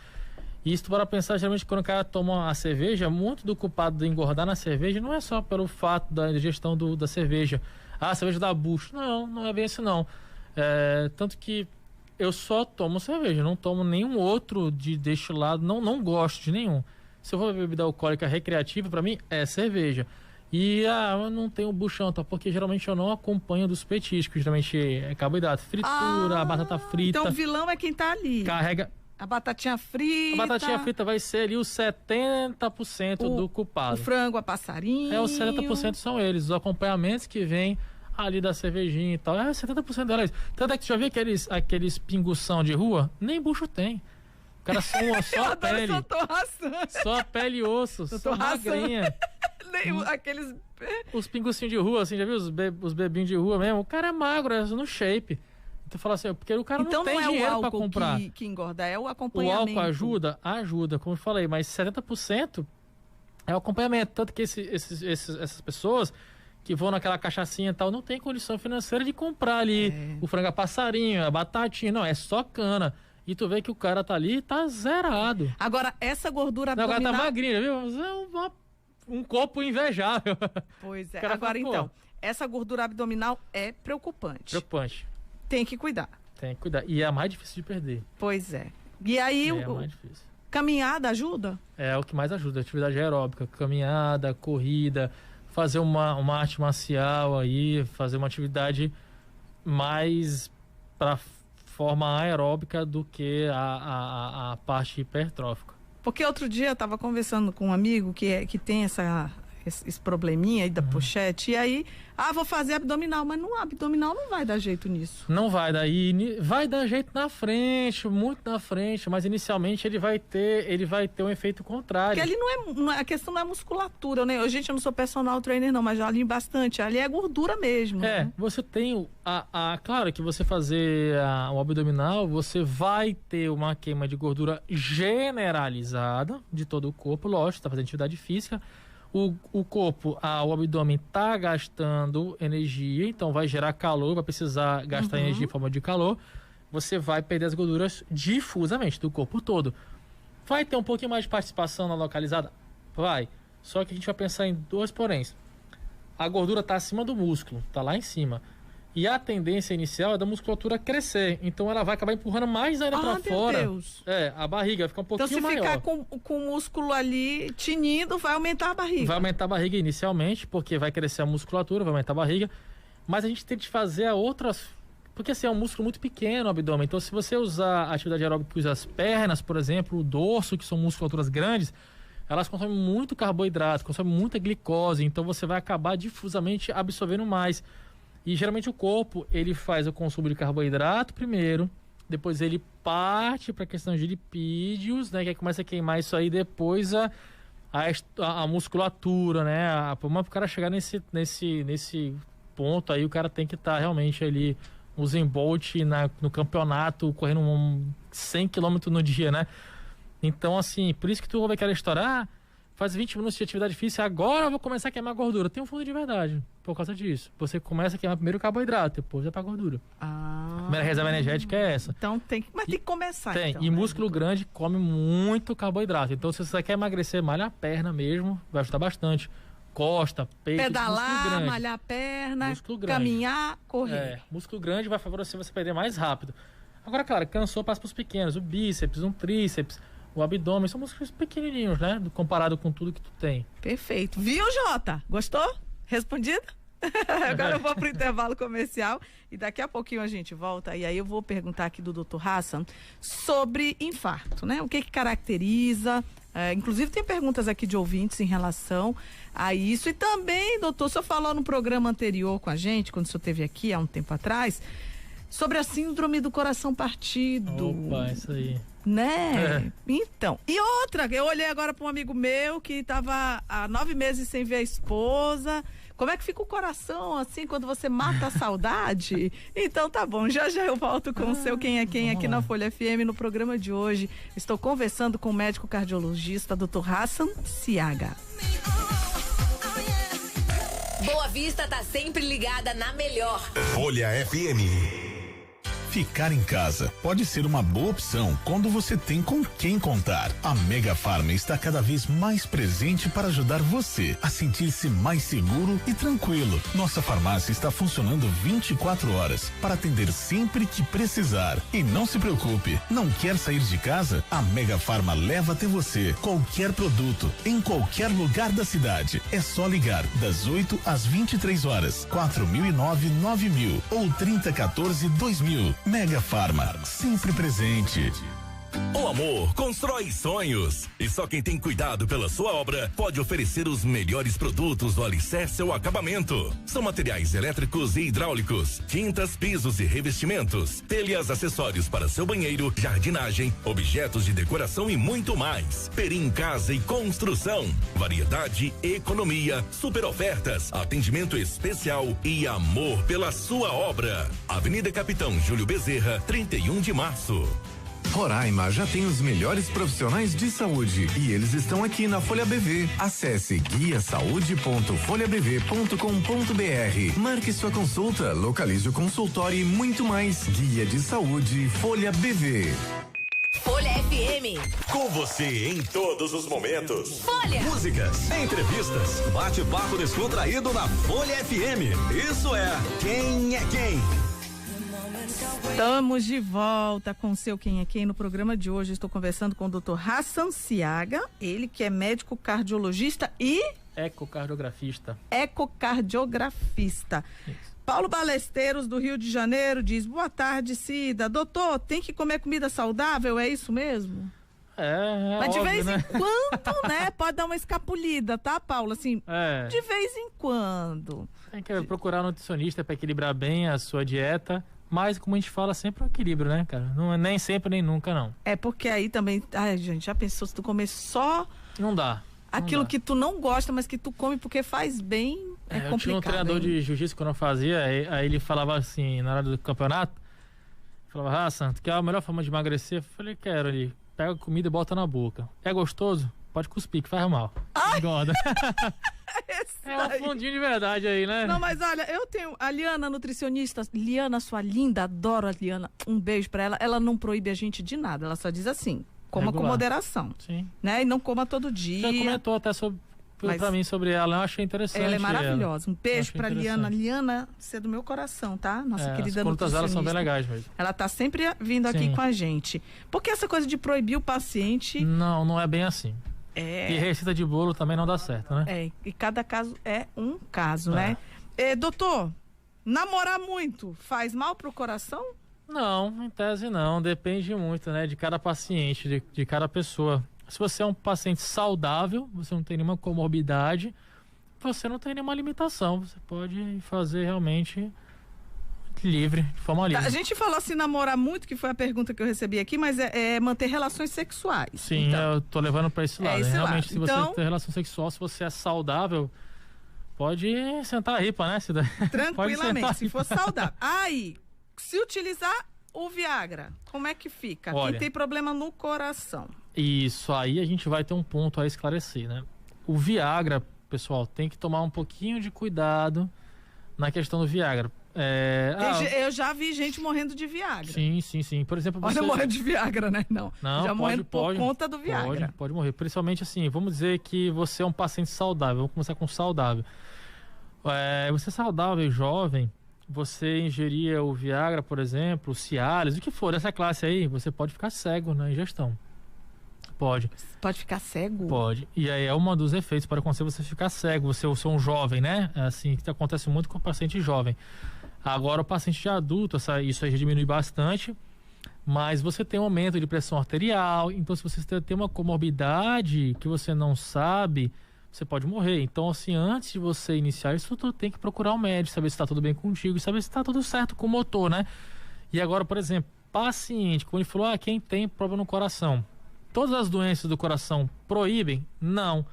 E isso para pensar, geralmente quando o cara toma a cerveja, muito do culpado de engordar na cerveja não é só pelo fato da digestão da cerveja. A cerveja dá bucho. Não é bem assim não. Tanto que eu só tomo cerveja, não tomo nenhum outro de destilado, não gosto de nenhum. Se eu for beber bebida alcoólica recreativa, para mim é cerveja. E eu não tenho buchão, tá? Porque geralmente eu não acompanho dos petiscos, geralmente é carboidrato, fritura, batata frita. Então o vilão é quem tá ali. Carrega. A batatinha frita. A batatinha frita vai ser ali os 70% do culpado. O frango a passarinho. Os 70% são eles, os acompanhamentos que vêm ali da cervejinha e tal. 70% delas. Tanto é que tu já viu aqueles pingução de rua? Nem bucho tem. O cara só a pele. Só a pele e osso, só magrinha. Aqueles... Os pingucinhos de rua, assim, já viu os bebinhos de rua mesmo? O cara é magro, é no shape. Então fala assim, porque o cara então, não tem dinheiro pra comprar. Que engorda, é o acompanhamento. O álcool ajuda, como eu falei, mas 70% é o acompanhamento. Tanto que essas pessoas que vão naquela cachaçinha e tal, não tem condição financeira de comprar ali o frango a passarinho, a batatinha, não, é só cana. E tu vê que o cara tá ali e tá zerado. Agora, essa gordura abdominal... Agora tá magrinho, viu? É um corpo invejável. Pois é. Agora, então, essa gordura abdominal é preocupante. Preocupante. Tem que cuidar. Tem que cuidar. E é a mais difícil de perder. Pois é. E aí, é a mais difícil. Caminhada ajuda? É o que mais ajuda. Atividade aeróbica, caminhada, corrida, fazer uma arte marcial aí, fazer uma atividade mais para forma aeróbica do que a parte hipertrófica. Porque outro dia eu estava conversando com um amigo que tem esse probleminha aí da pochete, e aí, vou fazer abdominal, mas abdominal não vai dar jeito nisso. Não vai, vai dar jeito na frente, muito na frente, mas inicialmente ele vai ter um efeito contrário. Porque ali a questão não é musculatura, né? Gente, eu não sou personal trainer não, mas já alinho bastante, ali é gordura mesmo. Né? Você tem, claro que você fazer o abdominal, você vai ter uma queima de gordura generalizada de todo o corpo, lógico, está fazendo atividade física. O corpo, o abdômen está gastando energia, então vai gerar calor, vai precisar gastar energia em forma de calor. Você vai perder as gorduras difusamente do corpo todo. Vai ter um pouquinho mais de participação na localizada? Vai. Só que a gente vai pensar em dois poréns. A gordura está acima do músculo, está lá em cima. E a tendência inicial é da musculatura crescer. Então ela vai acabar empurrando mais ainda para fora. Meu Deus. A barriga vai ficar um pouquinho maior. Então se ficar com o músculo ali tinindo, vai aumentar a barriga. Vai aumentar a barriga inicialmente, porque vai crescer a musculatura, vai aumentar a barriga. Mas a gente tem que fazer outras... Porque assim, é um músculo muito pequeno o abdômen. Então se você usar a atividade aeróbica que usa as pernas, por exemplo, o dorso, que são musculaturas grandes, elas consomem muito carboidrato, consomem muita glicose. Então você vai acabar difusamente absorvendo mais. E geralmente o corpo, ele faz o consumo de carboidrato primeiro, depois ele parte para a questão de lipídios, né, que aí começa a queimar isso aí, depois a musculatura, né, para o cara chegar nesse ponto aí, o cara tem que estar realmente ali, o Usain Bolt no campeonato, correndo 100 km no dia, né. Então assim, por isso que tu ouve aquela história, faz 20 minutos de atividade física, agora eu vou começar a queimar gordura. Tem um fundo de verdade por causa disso. Você começa a queimar primeiro o carboidrato, depois vai pra gordura. A primeira reserva energética é essa. Então tem que começar. Tem, então, e músculo grande come muito carboidrato. Então se você quer emagrecer, malha a perna mesmo, vai ajudar bastante. Costa, peito, pedalar, malhar a perna, caminhar, correr. Músculo grande vai favorecer você perder mais rápido. Agora, claro, cansou, passa pros pequenos. O bíceps, um tríceps, o abdômen, são músculos pequenininhos, né? Comparado com tudo que tu tem. Perfeito. Viu, Jota? Gostou? Respondido? Agora eu vou pro intervalo comercial e daqui a pouquinho a gente volta e aí eu vou perguntar aqui do Dr. Hassan sobre infarto, né? O que caracteriza, inclusive tem perguntas aqui de ouvintes em relação a isso e também, doutor, o senhor falou no programa anterior com a gente, quando o senhor esteve aqui há um tempo atrás, sobre a síndrome do coração partido. Opa, isso aí. Né? Então, e outra, eu olhei agora para um amigo meu que estava há 9 meses sem ver a esposa. Como é que fica o coração assim quando você mata a saudade? Então tá bom, já eu volto com o seu Quem é Quem aqui na Folha FM. No programa de hoje estou conversando com o médico cardiologista Dr. Hassan Siaga. Boa Vista tá sempre ligada na melhor. Folha FM. Ficar em casa pode ser uma boa opção quando você tem com quem contar. A Mega Farma está cada vez mais presente para ajudar você a sentir-se mais seguro e tranquilo. Nossa farmácia está funcionando 24 horas para atender sempre que precisar. E não se preocupe, não quer sair de casa? A Mega Farma leva até você qualquer produto, em qualquer lugar da cidade. É só ligar das 8 às 23 horas, 4009-9000 ou 3014-2000. Mega Farma, sempre presente. O amor constrói sonhos e só quem tem cuidado pela sua obra pode oferecer os melhores produtos do alicerce ao acabamento. São materiais elétricos e hidráulicos, tintas, pisos e revestimentos, telhas, acessórios para seu banheiro, jardinagem, objetos de decoração e muito mais. Perim Casa e Construção, variedade, economia, super ofertas, atendimento especial e amor pela sua obra. Avenida Capitão Júlio Bezerra, 31 de março. Roraima já tem os melhores profissionais de saúde e eles estão aqui na Folha BV. Acesse guiasaude.folhabv.com.br. Marque sua consulta, localize o consultório e muito mais. Guia de Saúde Folha BV. Folha FM. Com você em todos os momentos. Folha. Músicas, entrevistas, bate-papo descontraído na Folha FM. Isso é Quem é Quem. Estamos de volta com o seu Quem é Quem. No programa de hoje estou conversando com o Dr. Hassan Siaga, ele que é médico cardiologista e ecocardiografista. Isso. Paulo Balesteiros, do Rio de Janeiro, diz: boa tarde, Cida. Doutor, tem que comer comida saudável, é isso mesmo? Mas de vez né? em quando, né? Pode dar uma escapulida, tá, Paulo? Assim, de vez em quando. Tem que procurar um nutricionista para equilibrar bem a sua dieta. Mas, como a gente fala, sempre é um equilíbrio, né, cara? Não é nem sempre, nem nunca, não. É porque aí também... Ai, gente, já pensou se tu comer só... Não dá. Aquilo que tu não gosta, mas que tu come porque faz bem, é complicado. Eu tinha um treinador de jiu-jitsu quando eu fazia, aí ele falava assim, na hora do campeonato, falava, Hassan, tu quer a melhor forma de emagrecer? Eu falei, quero. Ele pega a comida e bota na boca. É gostoso? Pode cuspir, que faz mal. Engorda. É um fundinho de verdade aí, né? Não, mas olha, eu tenho a Liana, nutricionista, Liana, sua linda, adoro a Liana, um beijo pra ela. Ela não proíbe a gente de nada, ela só diz assim, coma com moderação. Sim. Né? E não coma todo dia. Já comentou até pra mim sobre ela, eu achei interessante. Ela é maravilhosa. Um beijo pra Liana. Liana, você é do meu coração, tá? Nossa querida nutricionista. As contas dela são bem legais mesmo. Ela tá sempre vindo aqui com a gente. Porque essa coisa de proibir o paciente... Não é bem assim. E receita de bolo também não dá certo, né? E cada caso é um caso, né? Doutor, namorar muito faz mal pro coração? Não, em tese não. Depende muito, né? De cada paciente, de cada pessoa. Se você é um paciente saudável, você não tem nenhuma comorbidade, você não tem nenhuma limitação. Você pode fazer realmente livre, de forma livre. A gente falou assim, namorar muito, que foi a pergunta que eu recebi aqui, mas é manter relações sexuais. Sim, então, eu tô levando para esse lado. Realmente, se você tem relação sexual, se você é saudável, pode sentar a ripa, né? Tranquilamente, se for saudável. Aí, se utilizar o Viagra, como é que fica? Olha, quem tem problema no coração. Isso, aí a gente vai ter um ponto a esclarecer, né? O Viagra, pessoal, tem que tomar um pouquinho de cuidado na questão do Viagra. Eu já vi gente morrendo de Viagra. Sim. Por exemplo, Olha, morrendo de Viagra, né? Não já morrendo por conta do Viagra. Pode morrer. Principalmente assim, vamos dizer que você é um paciente saudável. Vamos começar com saudável. Você é saudável e jovem, você ingeria o Viagra, por exemplo, o Cialis, o que for dessa classe aí, você pode ficar cego na ingestão. Pode. Pode ficar cego? Pode. E aí é um dos efeitos, pode acontecer você ficar cego, você é um jovem, né? Assim, que acontece muito com o paciente jovem. Agora o paciente já adulto, isso aí já diminui bastante, mas você tem um aumento de pressão arterial, então se você tem uma comorbidade que você não sabe, você pode morrer. Então, assim, antes de você iniciar isso, tu tem que procurar um médico, saber se está tudo bem contigo, saber se está tudo certo com o motor, né? E agora, por exemplo, paciente, como ele falou, quem tem problema no coração, todas as doenças do coração proíbem? Não.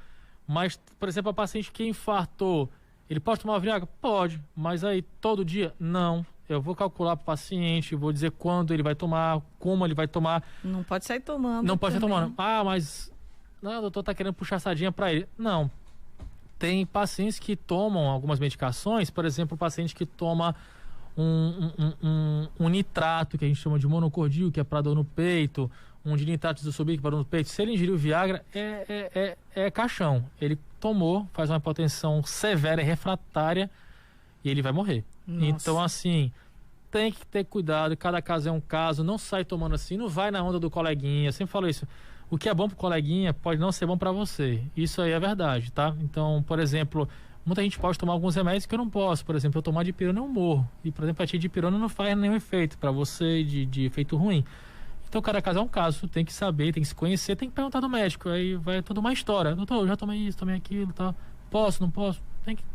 Mas, por exemplo, a paciente que infartou, ele pode tomar Viagra? Pode. Mas aí, todo dia? Não. Eu vou calcular para o paciente, vou dizer quando ele vai tomar, como ele vai tomar. Não pode sair tomando. Não pode sair tomando. Mas... Não, o doutor tá querendo puxar sardinha para ele. Não. Tem pacientes que tomam algumas medicações, por exemplo, o paciente que toma um nitrato, que a gente chama de monocordil, que é para dor no peito, um de nitrato de subir, que é para dor no peito. Se ele ingeriu Viagra, é caixão. Ele tomou, faz uma hipotensão severa e refratária e ele vai morrer. Nossa. Então, assim, tem que ter cuidado, cada caso é um caso, não sai tomando assim, não vai na onda do coleguinha, eu sempre falo isso. O que é bom pro coleguinha pode não ser bom para você. Isso aí é verdade, tá? Então, por exemplo, muita gente pode tomar alguns remédios que eu não posso. Por exemplo, eu tomar dipirona eu morro. E, por exemplo, a dipirona não faz nenhum efeito para você de efeito ruim. Então, cada caso é um caso. Tem que saber, tem que se conhecer, tem que perguntar do médico. Aí vai toda uma história. Doutor, eu já tomei isso, tomei aquilo, tal. Posso, não posso?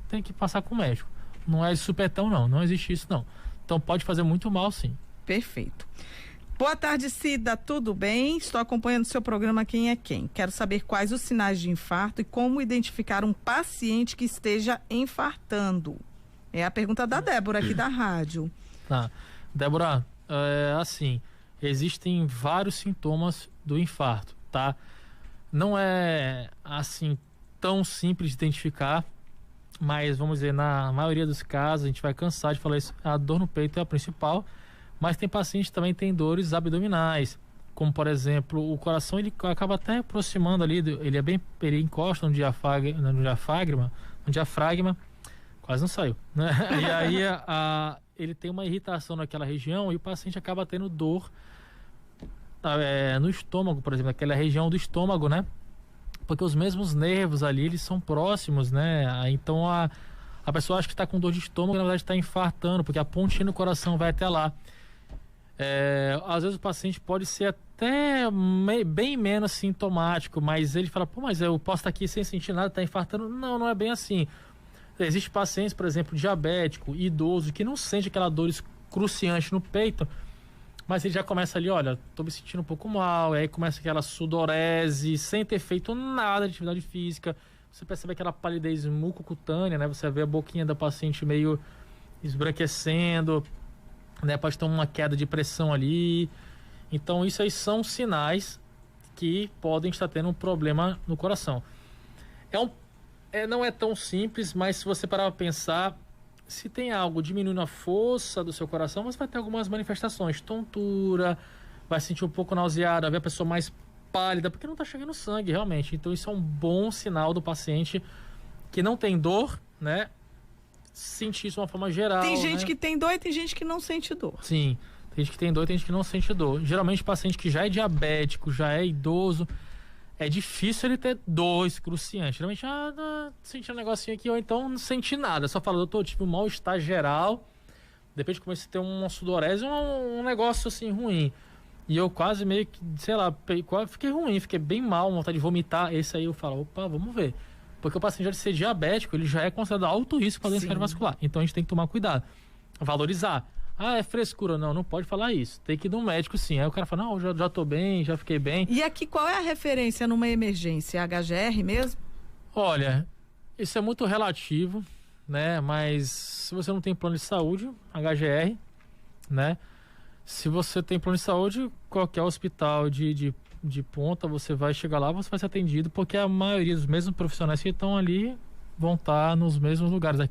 Tem que passar com o médico. Não é supetão, não. Não existe isso, não. Então, pode fazer muito mal, sim. Perfeito. Boa tarde, Cida, tudo bem? Estou acompanhando seu programa Quem é Quem. Quero saber quais os sinais de infarto e como identificar um paciente que esteja infartando. É a pergunta da Débora aqui da rádio. Tá. Débora, assim, existem vários sintomas do infarto, tá? Não é, assim, tão simples de identificar, mas, vamos dizer, na maioria dos casos, a gente vai cansar de falar isso, a dor no peito é a principal. Mas tem pacientes que também têm dores abdominais, como por exemplo, o coração ele acaba até aproximando ali, ele encosta no diafragma, quase não saiu, né? E aí ele tem uma irritação naquela região e o paciente acaba tendo dor no estômago, por exemplo, naquela região do estômago, né? Porque os mesmos nervos ali, eles são próximos, né? Então a pessoa acha que está com dor de estômago, na verdade está infartando, porque a pontinha do coração vai até lá. Às vezes o paciente pode ser até bem menos sintomático, mas ele fala, pô, mas eu posso estar aqui sem sentir nada, tá infartando. Não, não é bem assim. Existem pacientes, por exemplo, diabético, idoso, que não sente aquela dor excruciante no peito, mas ele já começa ali, olha, tô me sentindo um pouco mal, aí começa aquela sudorese, sem ter feito nada de atividade física. Você percebe aquela palidez mucocutânea, né? Você vê a boquinha do paciente meio esbranquecendo, né? Pode ter uma queda de pressão ali. Então, isso aí são sinais que podem estar tendo um problema no coração. Não é tão simples, mas se você parar para pensar, se tem algo diminuindo a força do seu coração, você vai ter algumas manifestações, tontura, vai sentir um pouco nauseado, vai ver a pessoa mais pálida, porque não está chegando sangue realmente. Então isso é um bom sinal do paciente que não tem dor, né? Sentir isso de uma forma geral. Tem gente, né? que tem dor e tem gente que não sente dor. Sim, tem gente que tem dor e tem gente que não sente dor. Geralmente paciente que já é diabético, já é idoso, é difícil ele ter dor excruciante. Geralmente, senti um negocinho aqui, ou então não senti nada. Só fala, doutor, tive um mal-estar geral, de repente comecei a ter uma sudorese, um negócio assim ruim. E eu quase meio que, sei lá, fiquei ruim, fiquei bem mal, vontade de vomitar. Esse aí eu falo, opa, vamos ver. Porque o paciente já de ser diabético, ele já é considerado alto risco para doença cardiovascular. Então a gente tem que tomar cuidado, valorizar. Ah, é frescura. Não pode falar isso. Tem que ir no médico, sim. Aí o cara fala, não, já tô bem, já fiquei bem. E aqui, qual é a referência numa emergência? HGR mesmo? Olha, isso é muito relativo, né? Mas se você não tem plano de saúde, HGR, né? Se você tem plano de saúde, qualquer hospital de ponta, você vai chegar lá, você vai ser atendido, porque a maioria dos mesmos profissionais que estão ali vão estar nos mesmos lugares.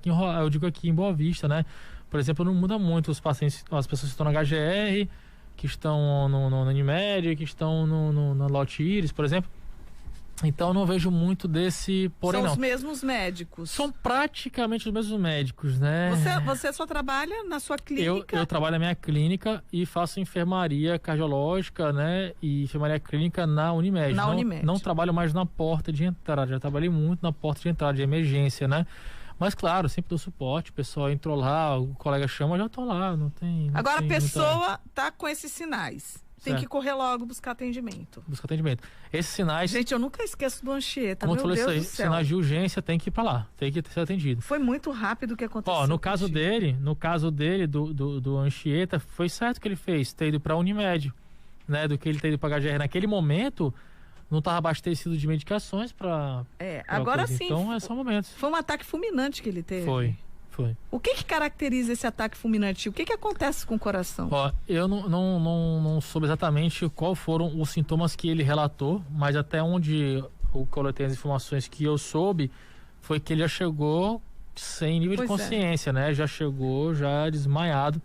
Eu digo aqui em Boa Vista, né? Por exemplo, não muda muito os pacientes, as pessoas que estão na HGR, que estão no Unimed, que estão na Lotte Iris, por exemplo. Então eu não vejo muito desse, porém São não. os mesmos médicos. São praticamente os mesmos médicos, né? Você só trabalha na sua clínica? Eu trabalho na minha clínica e faço enfermaria cardiológica, né? E enfermaria clínica na Unimed. Unimed. Não trabalho mais na porta de entrada, já trabalhei muito na porta de entrada, de emergência, né? Mas claro, sempre dou suporte, o pessoal entrou lá, o colega chama, eu já tô lá, não tem... Agora a pessoa tá com esses sinais. Tem Certo. que correr logo buscar atendimento. Busca atendimento. Esses sinais... Gente, eu nunca esqueço do Anchieta, como meu eu falei, Deus isso do aí, céu. sinais de urgência tem que ir pra lá, tem que ser atendido. Foi muito rápido o que aconteceu. No caso dele, do Anchieta, foi certo que ele fez, ter ido pra Unimed, né? Do que ele ter ido pra HGR naquele momento, não estava abastecido de medicações pra agora coisa. sim. Então é só momentos. Foi um ataque fulminante que ele teve. Foi. O que caracteriza esse ataque fulminante? O que acontece com o coração? Eu não soube exatamente qual foram os sintomas que ele relatou, mas até onde eu coletei as informações que eu soube, foi que ele já chegou sem nível de consciência, né? Já chegou, já desmaiado.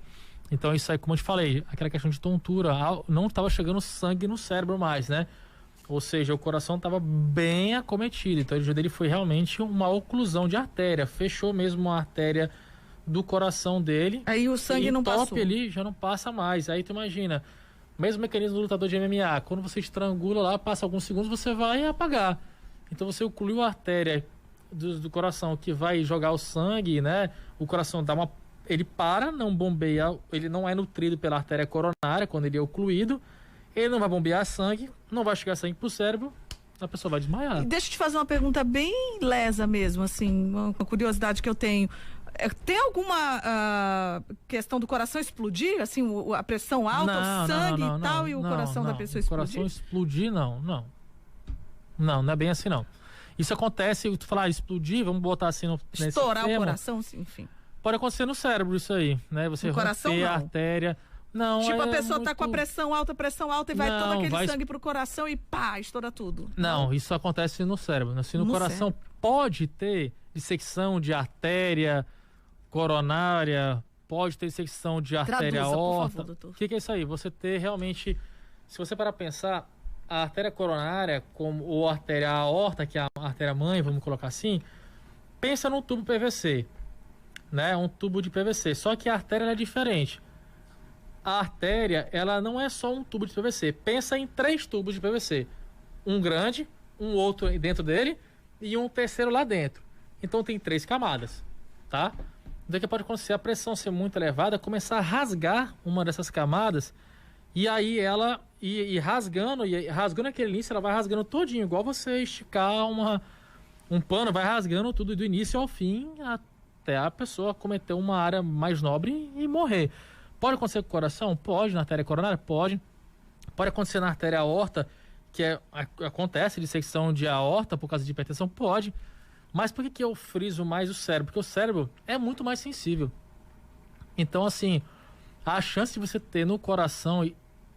Então isso aí, como eu te falei, aquela questão de tontura, não estava chegando sangue no cérebro mais, né? Ou seja, o coração estava bem acometido. Então, o dele foi realmente uma oclusão de artéria. Fechou mesmo a artéria do coração dele. Aí o sangue não passou. O top ali já não passa mais. Aí tu imagina, mesmo mecanismo do lutador de MMA. Quando você estrangula lá, passa alguns segundos, você vai apagar. Então, você ocluiu a artéria do coração que vai jogar o sangue, né? O coração ele para, não bombeia, ele não é nutrido pela artéria coronária quando ele é ocluído. Ele não vai bombear sangue, não vai chegar sangue pro cérebro, a pessoa vai desmaiar. Deixa eu te fazer uma pergunta bem lesa mesmo, assim, uma curiosidade que eu tenho. Tem alguma questão do coração explodir, assim, a pressão alta, o sangue e tal, e o coração da pessoa explodir? O coração explodir, não. Não é bem assim, não. Isso acontece, tu falar explodir, vamos botar assim no... Estourar o coração, enfim. Pode acontecer no cérebro isso aí, né? Você romper a artéria... Não, tipo, a pessoa tá com a pressão alta e vai todo aquele sangue pro coração e pá, estoura tudo. Não, isso acontece no cérebro. Assim, no coração pode ter dissecção de artéria coronária, pode ter dissecção de artéria aorta. O que é isso aí? Você ter realmente, se você parar pra pensar, a artéria coronária ou a artéria aorta, que é a artéria mãe, vamos colocar assim, pensa num tubo PVC, né? Um tubo de PVC, só que a artéria é diferente. A artéria, ela não é só um tubo de PVC. Pensa em 3 tubos de PVC. Um grande, um outro dentro dele e um terceiro lá dentro. Então tem 3 camadas, tá? Então o que pode acontecer? A pressão ser muito elevada, começar a rasgar uma dessas camadas E aí ela, rasgando aquele início, ela vai rasgando todinho, igual você esticar um pano, vai rasgando tudo do início ao fim, até a pessoa cometer uma área mais nobre e morrer. Pode acontecer com o coração? Pode. Na artéria coronária? Pode. Pode acontecer na artéria aorta, que acontece dissecção de aorta por causa de hipertensão? Pode. Mas por que eu friso mais o cérebro? Porque o cérebro é muito mais sensível. Então, assim, a chance de você ter no coração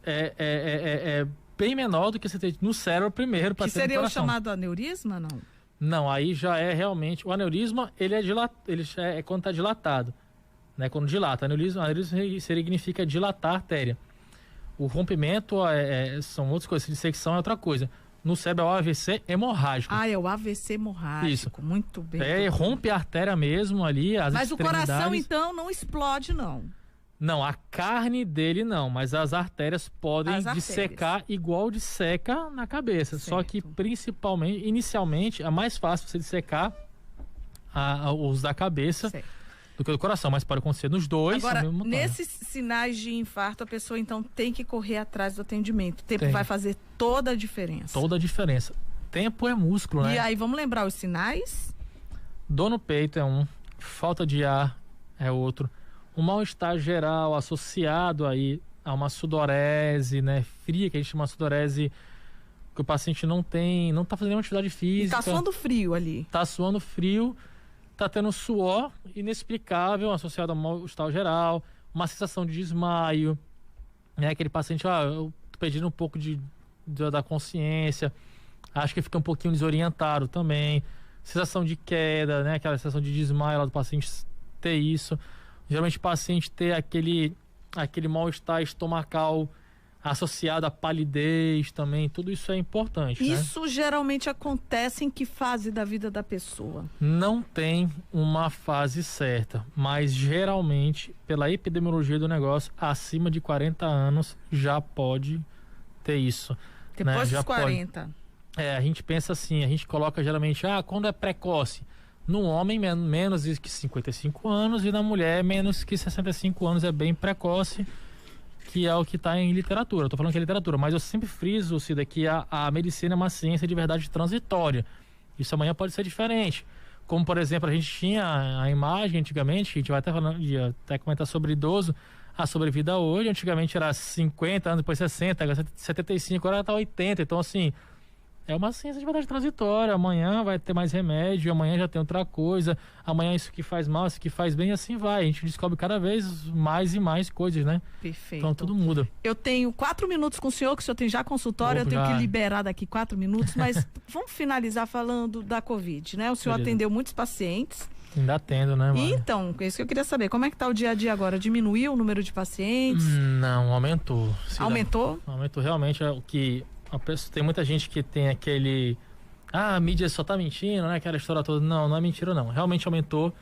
é bem menor do que você ter no cérebro primeiro para ter no coração. Que seria o chamado aneurisma, não? Não, aí já é realmente... O aneurisma, ele é quando está dilatado. Né? Quando dilata. Aneurisma significa dilatar a artéria. O rompimento são outras coisas. Dissecção é outra coisa. No cérebro é o AVC hemorrágico. É o AVC hemorrágico. Isso. Muito bem. Rompe a artéria mesmo ali, Mas o coração, então, não explode, não? Não, a carne dele não, mas as artérias podem dissecar igual disseca na cabeça. Certo. Só que, principalmente, inicialmente, é mais fácil você dissecar os da cabeça do que do coração, mas pode acontecer nos dois. Agora, nesses sinais de infarto, a pessoa, então, tem que correr atrás do atendimento. O tempo vai fazer toda a diferença. Toda a diferença. Tempo é músculo, né? E aí, vamos lembrar os sinais? Dor no peito é um, falta de ar é outro. Um mal-estar geral associado aí a uma sudorese, né, fria, que a gente chama de sudorese, que o paciente não tá fazendo nenhuma atividade física. E tá suando frio ali. Tá suando frio, tá tendo suor inexplicável associado a mal-estar geral, uma sensação de desmaio, né, aquele paciente, eu tô perdendo um pouco da consciência, acho que fica um pouquinho desorientado também, sensação de queda, né, aquela sensação de desmaio lá do paciente ter isso. Geralmente o paciente ter aquele mal-estar estomacal associado à palidez também, tudo isso é importante. Isso, né? Geralmente acontece em que fase da vida da pessoa? Não tem uma fase certa, mas geralmente, pela epidemiologia do negócio, acima de 40 anos já pode ter isso. Depois dos 40? A gente pensa assim, a gente coloca geralmente, quando é precoce? No homem, menos que 55 anos, e na mulher, menos que 65 anos, é bem precoce, que é o que está em literatura. Estou falando que é literatura, mas eu sempre friso, Cida, que a medicina é uma ciência de verdade transitória. Isso amanhã pode ser diferente. Como, por exemplo, a gente tinha a imagem antigamente, a gente vai até comentar sobre idoso, a sobrevida hoje, antigamente era 50 anos, depois 60, agora 75, agora está 80. Então, assim... É uma ciência de verdade transitória. Amanhã vai ter mais remédio, amanhã já tem outra coisa, amanhã isso que faz mal, isso que faz bem, assim vai. A gente descobre cada vez mais e mais coisas, né? Perfeito. Então tudo muda. Eu tenho 4 minutos com o senhor, que o senhor tem já consultório, eu tenho que liberar daqui 4 minutos, mas vamos finalizar falando da Covid, né? O senhor atendeu muitos pacientes. Ainda atendo, né, mano? Então, é isso que eu queria saber. Como é que tá o dia a dia agora? Diminuiu o número de pacientes? Não, aumentou. Aumentou? Aumentou realmente o que... Tem muita gente que tem aquele... a mídia só tá mentindo, né? Aquela história toda. Não é mentira, não. Realmente aumentou.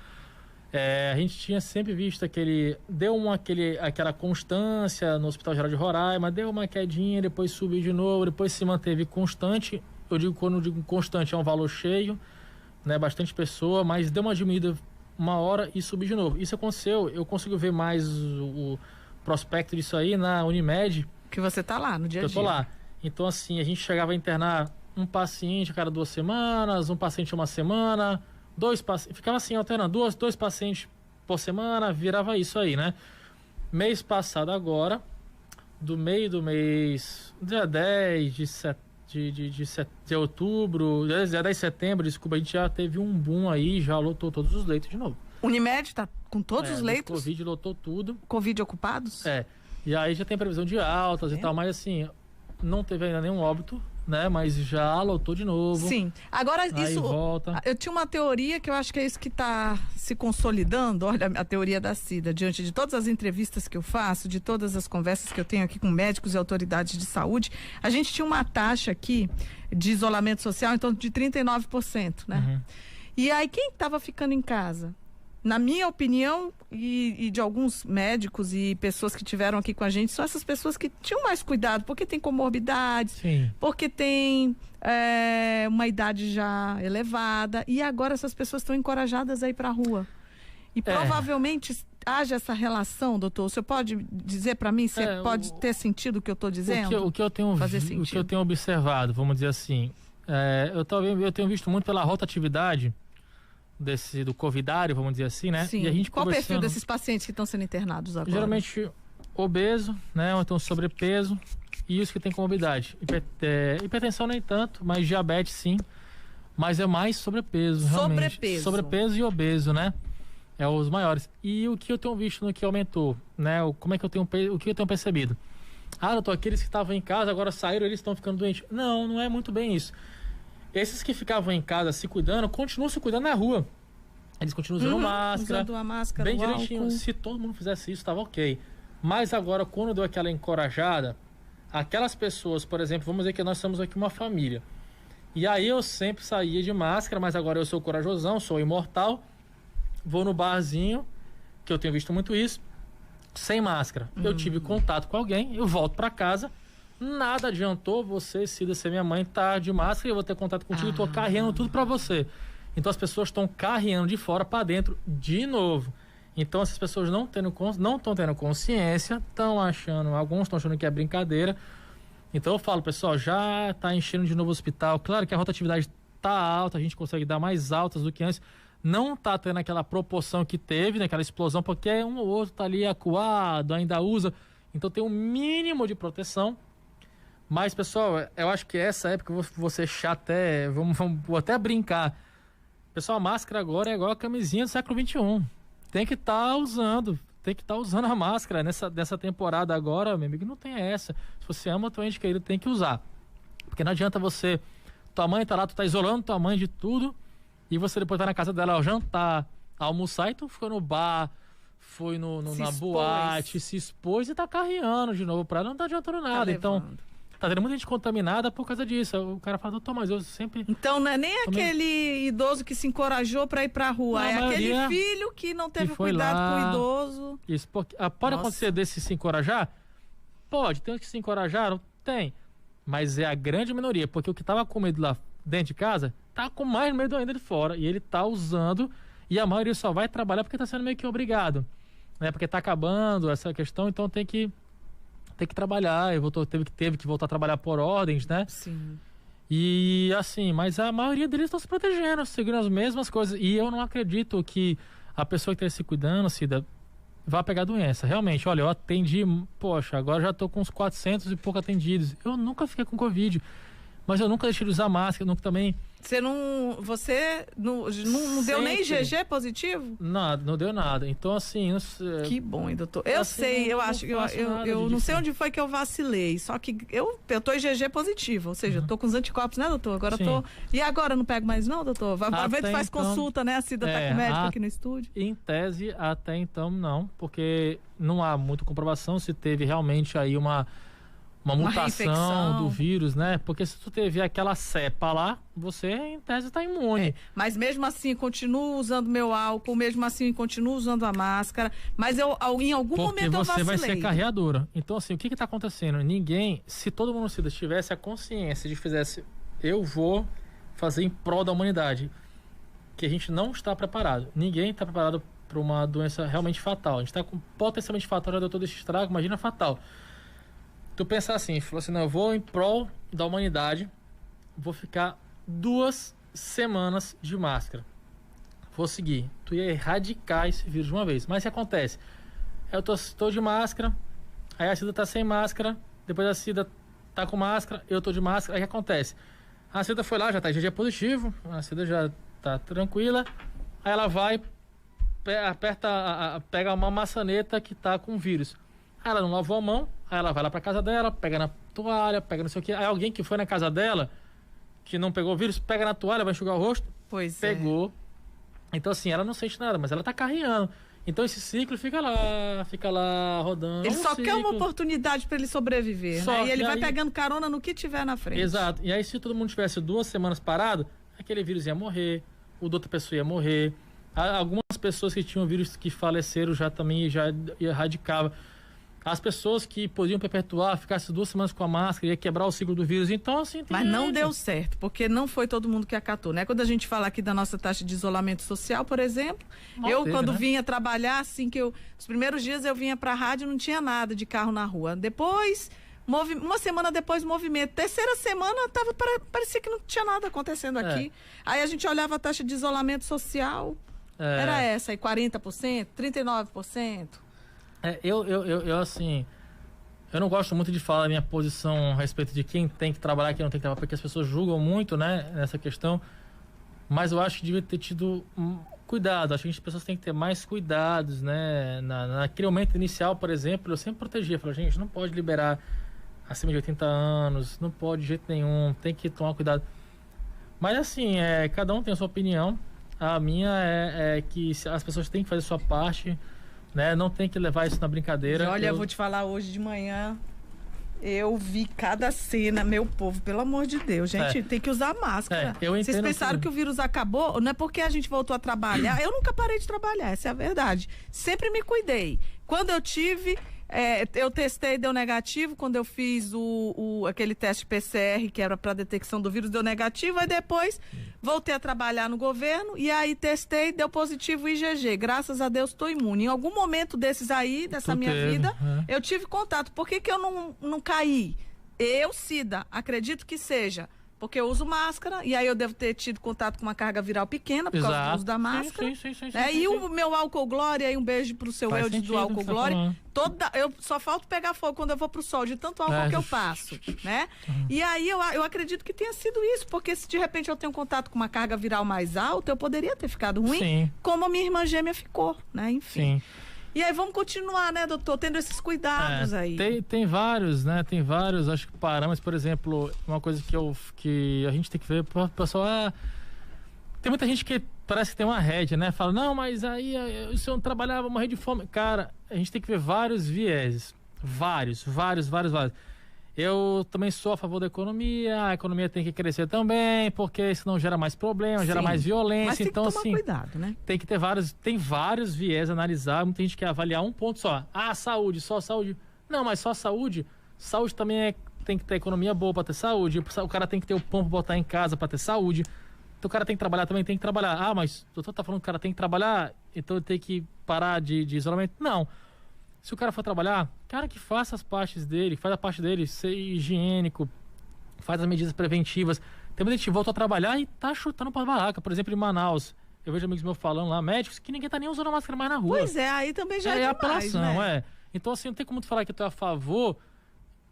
A gente tinha sempre visto aquela constância no Hospital Geral de Roraima, deu uma quedinha, depois subiu de novo, depois se manteve constante. Quando eu digo constante, é um valor cheio, né? Bastante pessoa, mas deu uma diminuída uma hora e subiu de novo. Isso aconteceu, eu consigo ver mais o prospecto disso aí na Unimed. Que você tá lá, no dia a dia. Eu tô lá. Então, assim, a gente chegava a internar um paciente a cada 2 semanas, um paciente uma semana, 2 pacientes, ficava assim, alternando, dois pacientes por semana, virava isso aí, né? Mês passado agora, do meio do mês, dia 10 de outubro, dia 10 de setembro, desculpa, a gente já teve um boom aí, já lotou todos os leitos de novo. Unimed tá com todos os leitos? Covid lotou tudo. Covid ocupados? E aí já tem previsão de altas e tal, mas assim... Não teve ainda nenhum óbito, né? Mas já lotou de novo. Sim. Agora, isso... volta. Eu tinha uma teoria que eu acho que é isso que está se consolidando. Olha, a teoria da Cida. Diante de todas as entrevistas que eu faço, de todas as conversas que eu tenho aqui com médicos e autoridades de saúde, a gente tinha uma taxa aqui de isolamento social em torno de 39%, né? Uhum. E aí, quem estava ficando em casa? Na minha opinião, e de alguns médicos e pessoas que tiveram aqui com a gente, são essas pessoas que tinham mais cuidado, porque tem comorbidades, sim, porque tem uma idade já elevada, e agora essas pessoas estão encorajadas a ir para a rua. E provavelmente haja essa relação, doutor. O senhor pode dizer para mim se pode ter sentido o que eu estou dizendo? O que eu tenho observado, vamos dizer assim, eu tenho visto muito pela rotatividade do covidário, vamos dizer assim, né? Sim. E a gente qual o perfil desses pacientes que estão sendo internados agora? Geralmente obeso, né? Ou então sobrepeso, e os que têm comorbidade. Hipertensão nem tanto, mas diabetes sim. Mas é mais sobrepeso, realmente. Sobrepeso e obeso, né? É os maiores. E o que eu tenho visto no que aumentou, né? O que eu tenho percebido? Doutor, aqueles que estavam em casa agora saíram, eles estão ficando doentes. Não é muito bem isso. Esses que ficavam em casa se cuidando, continuam se cuidando na rua. Eles continuam usando máscara. Usando a máscara, bem direitinho. Álcool. Se todo mundo fizesse isso, estava ok. Mas agora, quando deu aquela encorajada, aquelas pessoas, por exemplo, vamos dizer que nós somos aqui uma família. E aí eu sempre saía de máscara, mas agora eu sou corajosão, sou imortal. Vou no barzinho, que eu tenho visto muito isso, sem máscara. Eu tive contato com alguém, eu volto para casa, nada adiantou você, Cida, ser minha mãe, tá de máscara e eu vou ter contato contigo e tô carreando tudo para você. Então as pessoas estão carreando de fora para dentro de novo. Então essas pessoas não estão tendo consciência, alguns estão achando que é brincadeira. Então eu falo, pessoal, já tá enchendo de novo o hospital. Claro que a rotatividade tá alta, a gente consegue dar mais altas do que antes. Não tá tendo aquela proporção que teve, naquela explosão, porque um ou outro tá ali acuado, ainda usa. Então tem um mínimo de proteção. Mas, pessoal, eu acho que essa época eu vou ser chato até... Vou até brincar. Pessoal, a máscara agora é igual a camisinha do século XXI. Tem que estar usando a máscara. Nessa temporada agora, meu amigo, não tem essa. Se você ama tua ente querido, tem que usar. Porque não adianta tua mãe tá lá, tu tá isolando tua mãe de tudo, e você depois tá na casa dela ao jantar, almoçar, e tu ficou no bar, foi na boate, se expôs e tá carreando de novo pra ela, não tá adiantando nada. Então, tá tendo muita gente contaminada por causa disso. O cara fala, doutor, mas eu sempre... Então não é nem aquele idoso que se encorajou pra ir pra rua, é aquele filho que não teve cuidado com o idoso. Isso, pode acontecer desse se encorajar? Pode, tem uns que se encorajaram? Tem. Mas é a grande minoria, porque o que tava com medo lá dentro de casa, tá com mais medo ainda de fora. E ele tá usando, e a maioria só vai trabalhar porque tá sendo meio que obrigado. Né? Porque tá acabando essa questão, então tem que trabalhar. Teve que voltar a trabalhar por ordens, né? Sim. E assim, mas a maioria deles estão se protegendo, seguindo as mesmas coisas. E eu não acredito que a pessoa que está se cuidando, Cida, vai pegar doença. Realmente, olha, eu atendi, agora já tô com uns 400 e pouco atendidos. Eu nunca fiquei com Covid, mas eu nunca deixei de usar máscara, nunca também... Você não deu nem IgG positivo? Nada, não deu nada. Então, assim... Que bom, hein, doutor? Eu não sei onde foi que eu vacilei, só que eu tô IgG positivo, ou seja, eu tô com os anticorpos, né, doutor? Agora tô... E agora, não pego mais não, doutor? Vai ver que faz consulta, né? A Cida tá com o médico aqui no estúdio. Em tese, até então, não, porque não há muita comprovação se teve realmente aí uma mutação do vírus, né? Porque se tu teve aquela cepa lá, você, em tese, tá imune. Mas mesmo assim, continuo usando meu álcool, mesmo assim, continuo usando a máscara, mas em algum momento eu vacilei. Porque você vai ser carreadora. Então, assim, o que tá acontecendo? Se todo mundo tivesse a consciência de fizesse, eu vou fazer em prol da humanidade, que a gente não está preparado. Ninguém está preparado para uma doença realmente fatal. A gente está com potencialmente fatal, já deu todo esse estrago, imagina fatal. Tu pensar assim, falou assim, não, eu vou em prol da humanidade, vou ficar 2 semanas de máscara. Vou seguir. Tu ia erradicar esse vírus de uma vez. Mas o que acontece? Eu tô de máscara, aí a Cida tá sem máscara, depois a Cida tá com máscara, eu tô de máscara, aí o que acontece? A Cida foi lá, já tá IgG positivo, a Cida já tá tranquila, aí ela vai, pega uma maçaneta que tá com vírus. Aí ela não lavou a mão, aí ela vai lá pra casa dela, pega na toalha, pega não sei o que. Aí alguém que foi na casa dela, que não pegou o vírus, pega na toalha, vai enxugar o rosto. Pegou. Então assim, ela não sente nada, mas ela tá carreando. Então esse ciclo fica lá rodando. Ele só quer uma oportunidade pra ele sobreviver, né? E ele vai pegando carona no que tiver na frente. Exato. E aí se todo mundo tivesse 2 semanas parado, aquele vírus ia morrer, o da outra pessoa ia morrer. Algumas pessoas que tinham vírus que faleceram já erradicava. As pessoas que podiam perpetuar, ficasse 2 semanas com a máscara, ia quebrar o ciclo do vírus. Então, assim... Mas não deu certo, porque não foi todo mundo que acatou, né? Quando a gente fala aqui da nossa taxa de isolamento social, por exemplo, quando vinha trabalhar, assim, os primeiros dias eu vinha pra rádio, não tinha nada de carro na rua. Depois, uma semana depois, movimento. Terceira semana, parecia que não tinha nada acontecendo aqui. Aí a gente olhava a taxa de isolamento social, era essa, aí 40%, 39%. Assim, eu não gosto muito de falar a minha posição a respeito de quem tem que trabalhar e quem não tem que trabalhar, porque as pessoas julgam muito, né, nessa questão, mas eu acho que devia ter tido cuidado, acho que as pessoas têm que ter mais cuidados, né, naquele momento inicial, por exemplo, eu sempre protegia, falei, gente, não pode liberar acima de 80 anos, não pode de jeito nenhum, tem que tomar cuidado, mas assim, cada um tem a sua opinião, a minha é que as pessoas têm que fazer a sua parte, né? Não tem que levar isso na brincadeira. E olha, eu vou te falar, hoje de manhã eu vi cada cena, meu povo, pelo amor de Deus, gente, tem que usar máscara. Vocês pensaram que o vírus acabou? Não é porque a gente voltou a trabalhar. Eu nunca parei de trabalhar, essa é a verdade. Sempre me cuidei. Quando eu tive, eu testei, deu negativo. Quando eu fiz aquele teste PCR, que era para detecção do vírus, deu negativo. Aí depois voltei a trabalhar no governo e aí testei, deu positivo IgG. Graças a Deus estou imune. Em algum momento dessa minha vida, eu tive contato. Por que eu não caí? Cida, acredito que seja. Porque eu uso máscara e aí eu devo ter tido contato com uma carga viral pequena por causa do uso da máscara. Sim, e o meu álcool Glória, aí um beijo pro seu Eudes do álcool Glória. Eu só falta pegar fogo quando eu vou pro sol, de tanto álcool que eu passo, né? E aí eu acredito que tenha sido isso, porque se de repente eu tenho contato com uma carga viral mais alta, eu poderia ter ficado ruim, como a minha irmã gêmea ficou, né? Enfim. E aí vamos continuar, né, doutor, tendo esses cuidados aí. Tem vários, né? Tem vários, acho que parâmetros, por exemplo, uma coisa que a gente tem que ver, o pessoal, tem muita gente que parece que tem uma rédea, né? Fala, não, mas aí se eu não trabalhar, vou morrer de fome. Cara, a gente tem que ver vários vieses. Vários. Eu também sou a favor da economia, a economia tem que crescer também, porque senão gera mais problemas, gera mais violência. Mas tem então, que tomar cuidado, né? Tem que ter vários viés a analisar, muita gente quer avaliar um ponto só. Saúde, só saúde. Não, mas só saúde. Saúde também tem que ter economia boa para ter saúde, o cara tem que ter o pão para botar em casa para ter saúde. Então o cara tem que trabalhar também, tem que trabalhar. Mas o doutor tá falando que o cara tem que trabalhar, então ele tem que parar de isolamento. Não. Se o cara for trabalhar, cara que faça as partes dele, faz a parte dele, ser higiênico, faz as medidas preventivas. Tem muita gente que volta a trabalhar e tá chutando pra barraca. Por exemplo, em Manaus, eu vejo amigos meus falando lá, médicos, que ninguém tá nem usando máscara mais na rua. Pois aí também já é demais, apelação, né? Então assim, não tem como tu falar que tu é a favor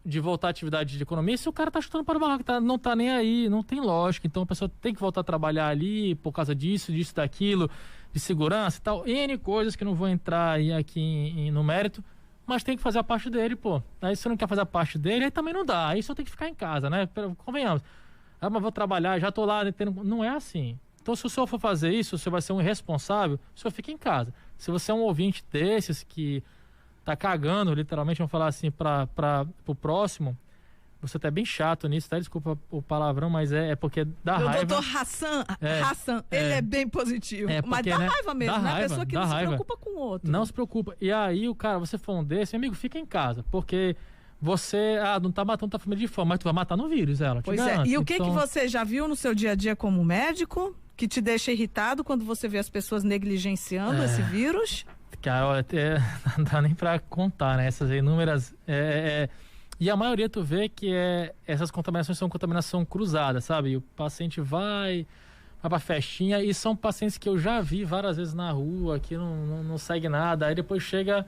de voltar à atividade de economia se o cara tá chutando para o barraco, não tá nem aí, não tem lógica. Então a pessoa tem que voltar a trabalhar ali por causa disso, daquilo, de segurança e tal, N coisas que não vou entrar aí aqui no mérito, mas tem que fazer a parte dele, pô. Aí se você não quer fazer a parte dele, aí também não dá, aí só tem que ficar em casa, né? Convenhamos. Mas vou trabalhar, já tô lá, não é assim. Então se o senhor for fazer isso, o senhor vai ser um irresponsável, o senhor fica em casa. Se você é um ouvinte desses que tá cagando, literalmente, vamos falar assim, pro próximo, você tá bem chato nisso, tá? Desculpa o palavrão, mas é porque dá raiva. O doutor Hassan, ele é bem positivo. Mas dá raiva mesmo, né? A pessoa que não se preocupa com o outro. Não se preocupa. E aí, o cara, você for um desse, amigo, fica em casa, porque você, não tá matando tua família de fome, mas tu vai matar no vírus, ela. Pois é. E o que você já viu no seu dia a dia como médico, que te deixa irritado quando você vê as pessoas negligenciando esse vírus? Cara, não dá nem pra contar, né? Essas inúmeras... E a maioria tu vê que essas contaminações são contaminação cruzada, sabe? O paciente vai pra festinha e são pacientes que eu já vi várias vezes na rua, que não segue nada, aí depois chega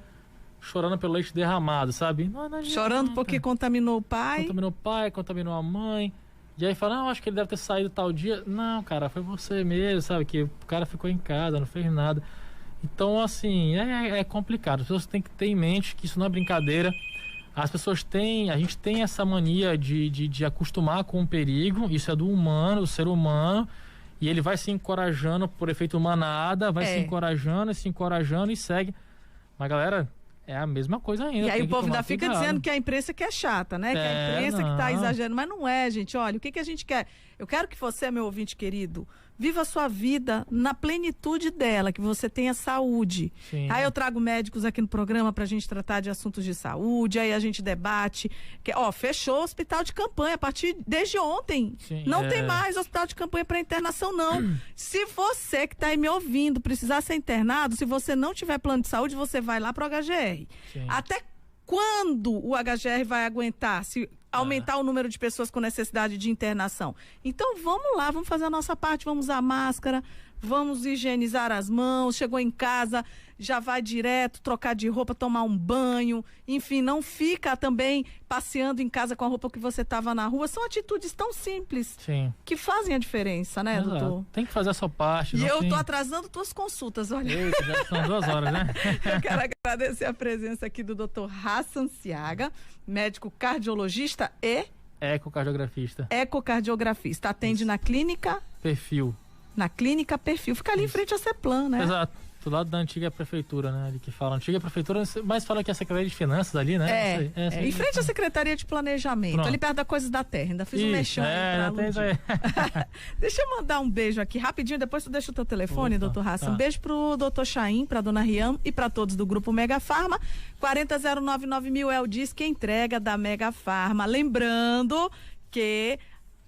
chorando pelo leite derramado, sabe? Não chorando porque contaminou o pai? Contaminou o pai, contaminou a mãe. E aí fala, acho que ele deve ter saído tal dia. Não, cara, foi você mesmo, sabe? Que o cara ficou em casa, não fez nada. Então, assim, é complicado. As pessoas têm que ter em mente que isso não é brincadeira. As pessoas a gente tem essa mania de acostumar com o perigo. Isso é do humano, do ser humano. E ele vai se encorajando por efeito manada, vai se encorajando e segue. Mas, galera, é a mesma coisa ainda. E aí o povo ainda fica dizendo que a imprensa que é chata, né? Que a imprensa que tá exagerando. Mas não é, gente. Olha, o que a gente quer? Eu quero que você, meu ouvinte querido, Viva a sua vida na plenitude dela, que você tenha saúde. Sim. Aí eu trago médicos aqui no programa pra gente tratar de assuntos de saúde, aí a gente debate. Fechou o hospital de campanha, desde ontem. Sim, não tem mais hospital de campanha para internação, não. Se você que tá aí me ouvindo precisar ser internado, se você não tiver plano de saúde, você vai lá pro HGR. Sim. Até quando o HGR vai aguentar? Se aumentar o número de pessoas com necessidade de internação. Então vamos lá, vamos fazer a nossa parte, vamos usar máscara, vamos higienizar as mãos, chegou em casa, já vai direto, trocar de roupa, tomar um banho, enfim, não fica também passeando em casa com a roupa que você estava na rua. São atitudes tão simples que fazem a diferença, né, Exato. doutor? Tem que fazer a sua parte. E eu tô atrasando tuas consultas, olha. Eita, já são 2 horas, né? Eu quero agradecer a presença aqui do Dr. Hassan Ciaga, médico cardiologista e ecocardiografista. Atende na clínica Perfil. Na clínica Perfil. Fica ali em frente ao CEPLAN, né? Exato. Do lado da antiga prefeitura, né? Ali que fala. Antiga prefeitura, mas fala que é a Secretaria de Finanças ali, né? Em frente à Secretaria de Planejamento. Pronto. Ali perto da Coisas da Terra. Ainda fiz um mexão aí pra aludir. Deixa eu mandar um beijo aqui rapidinho, depois tu deixa o teu telefone, doutor Hassan. Tá. Um beijo pro doutor Chaim, pra dona Riam e pra todos do Grupo Mega Farma. 40099000 é o disque entrega da Mega Farma. Lembrando que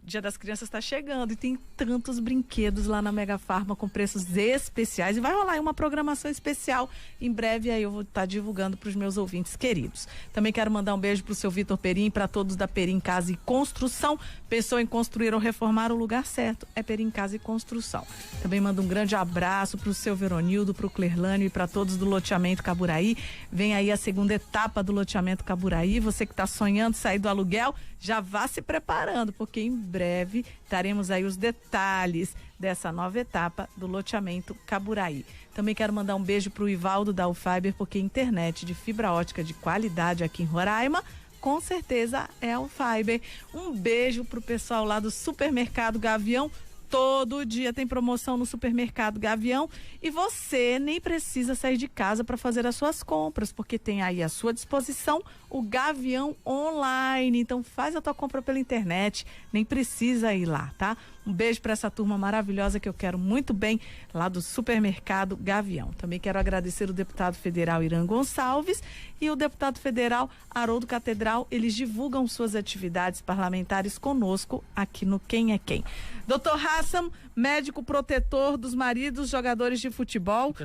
Dia das Crianças está chegando e tem tantos brinquedos lá na Mega Farma com preços especiais, e vai rolar aí uma programação especial em breve, aí eu vou estar divulgando para os meus ouvintes queridos. Também quero mandar um beijo para o seu Vitor Perim, para todos da Perim Casa e Construção. Pensou em construir ou reformar, o lugar certo é Perim Casa e Construção. Também mando um grande abraço para o seu Veronildo, para o Clerlânio e para todos do loteamento Caburaí. Vem aí a segunda etapa do loteamento Caburaí. Você que está sonhando sair do aluguel, já vá se preparando, porque em breve teremos aí os detalhes dessa nova etapa do loteamento Caburaí. Também quero mandar um beijo para o Ivaldo da UFiber, porque internet de fibra ótica de qualidade aqui em Roraima, com certeza é a UFiber. Um beijo para o pessoal lá do Supermercado Gavião. Todo dia tem promoção no Supermercado Gavião e você nem precisa sair de casa para fazer as suas compras, porque tem aí à sua disposição o Gavião Online. Então faz a tua compra pela internet, nem precisa ir lá, tá? Um beijo para essa turma maravilhosa que eu quero muito bem lá do Supermercado Gavião. Também quero agradecer o deputado federal Irã Gonçalves e o deputado federal Haroldo Catedral. Eles divulgam suas atividades parlamentares conosco aqui no Quem é Quem. Doutor Hassan, médico protetor dos maridos jogadores de futebol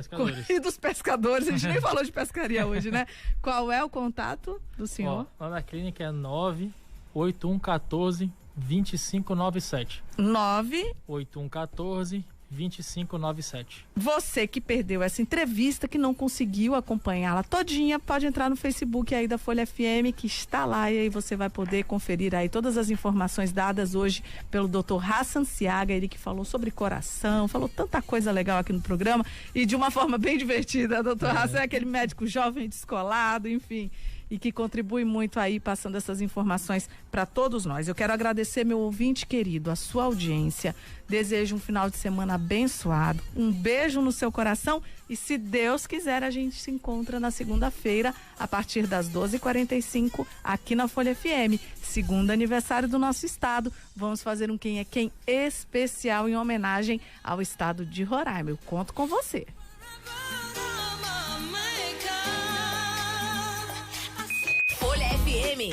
e dos pescadores. A gente nem falou de pescaria hoje, né? Qual é o contato do senhor? Lá na clínica é 98114-2597. 98114-2597. Você que perdeu essa entrevista, que não conseguiu acompanhá-la todinha, pode entrar no Facebook aí da Folha FM, que está lá, e aí você vai poder conferir aí todas as informações dadas hoje pelo Dr. Hassan Ciaga, ele que falou sobre coração, falou tanta coisa legal aqui no programa e de uma forma bem divertida. Dr. Hassan é aquele médico jovem, descolado, enfim, e que contribui muito aí passando essas informações para todos nós. Eu quero agradecer, meu ouvinte querido, a sua audiência. Desejo um final de semana abençoado, um beijo no seu coração e, se Deus quiser, a gente se encontra na segunda-feira a partir das 12h45 aqui na Folha FM, segundo aniversário do nosso estado. Vamos fazer um Quem é Quem especial em homenagem ao estado de Roraima. Eu conto com você. Folha FM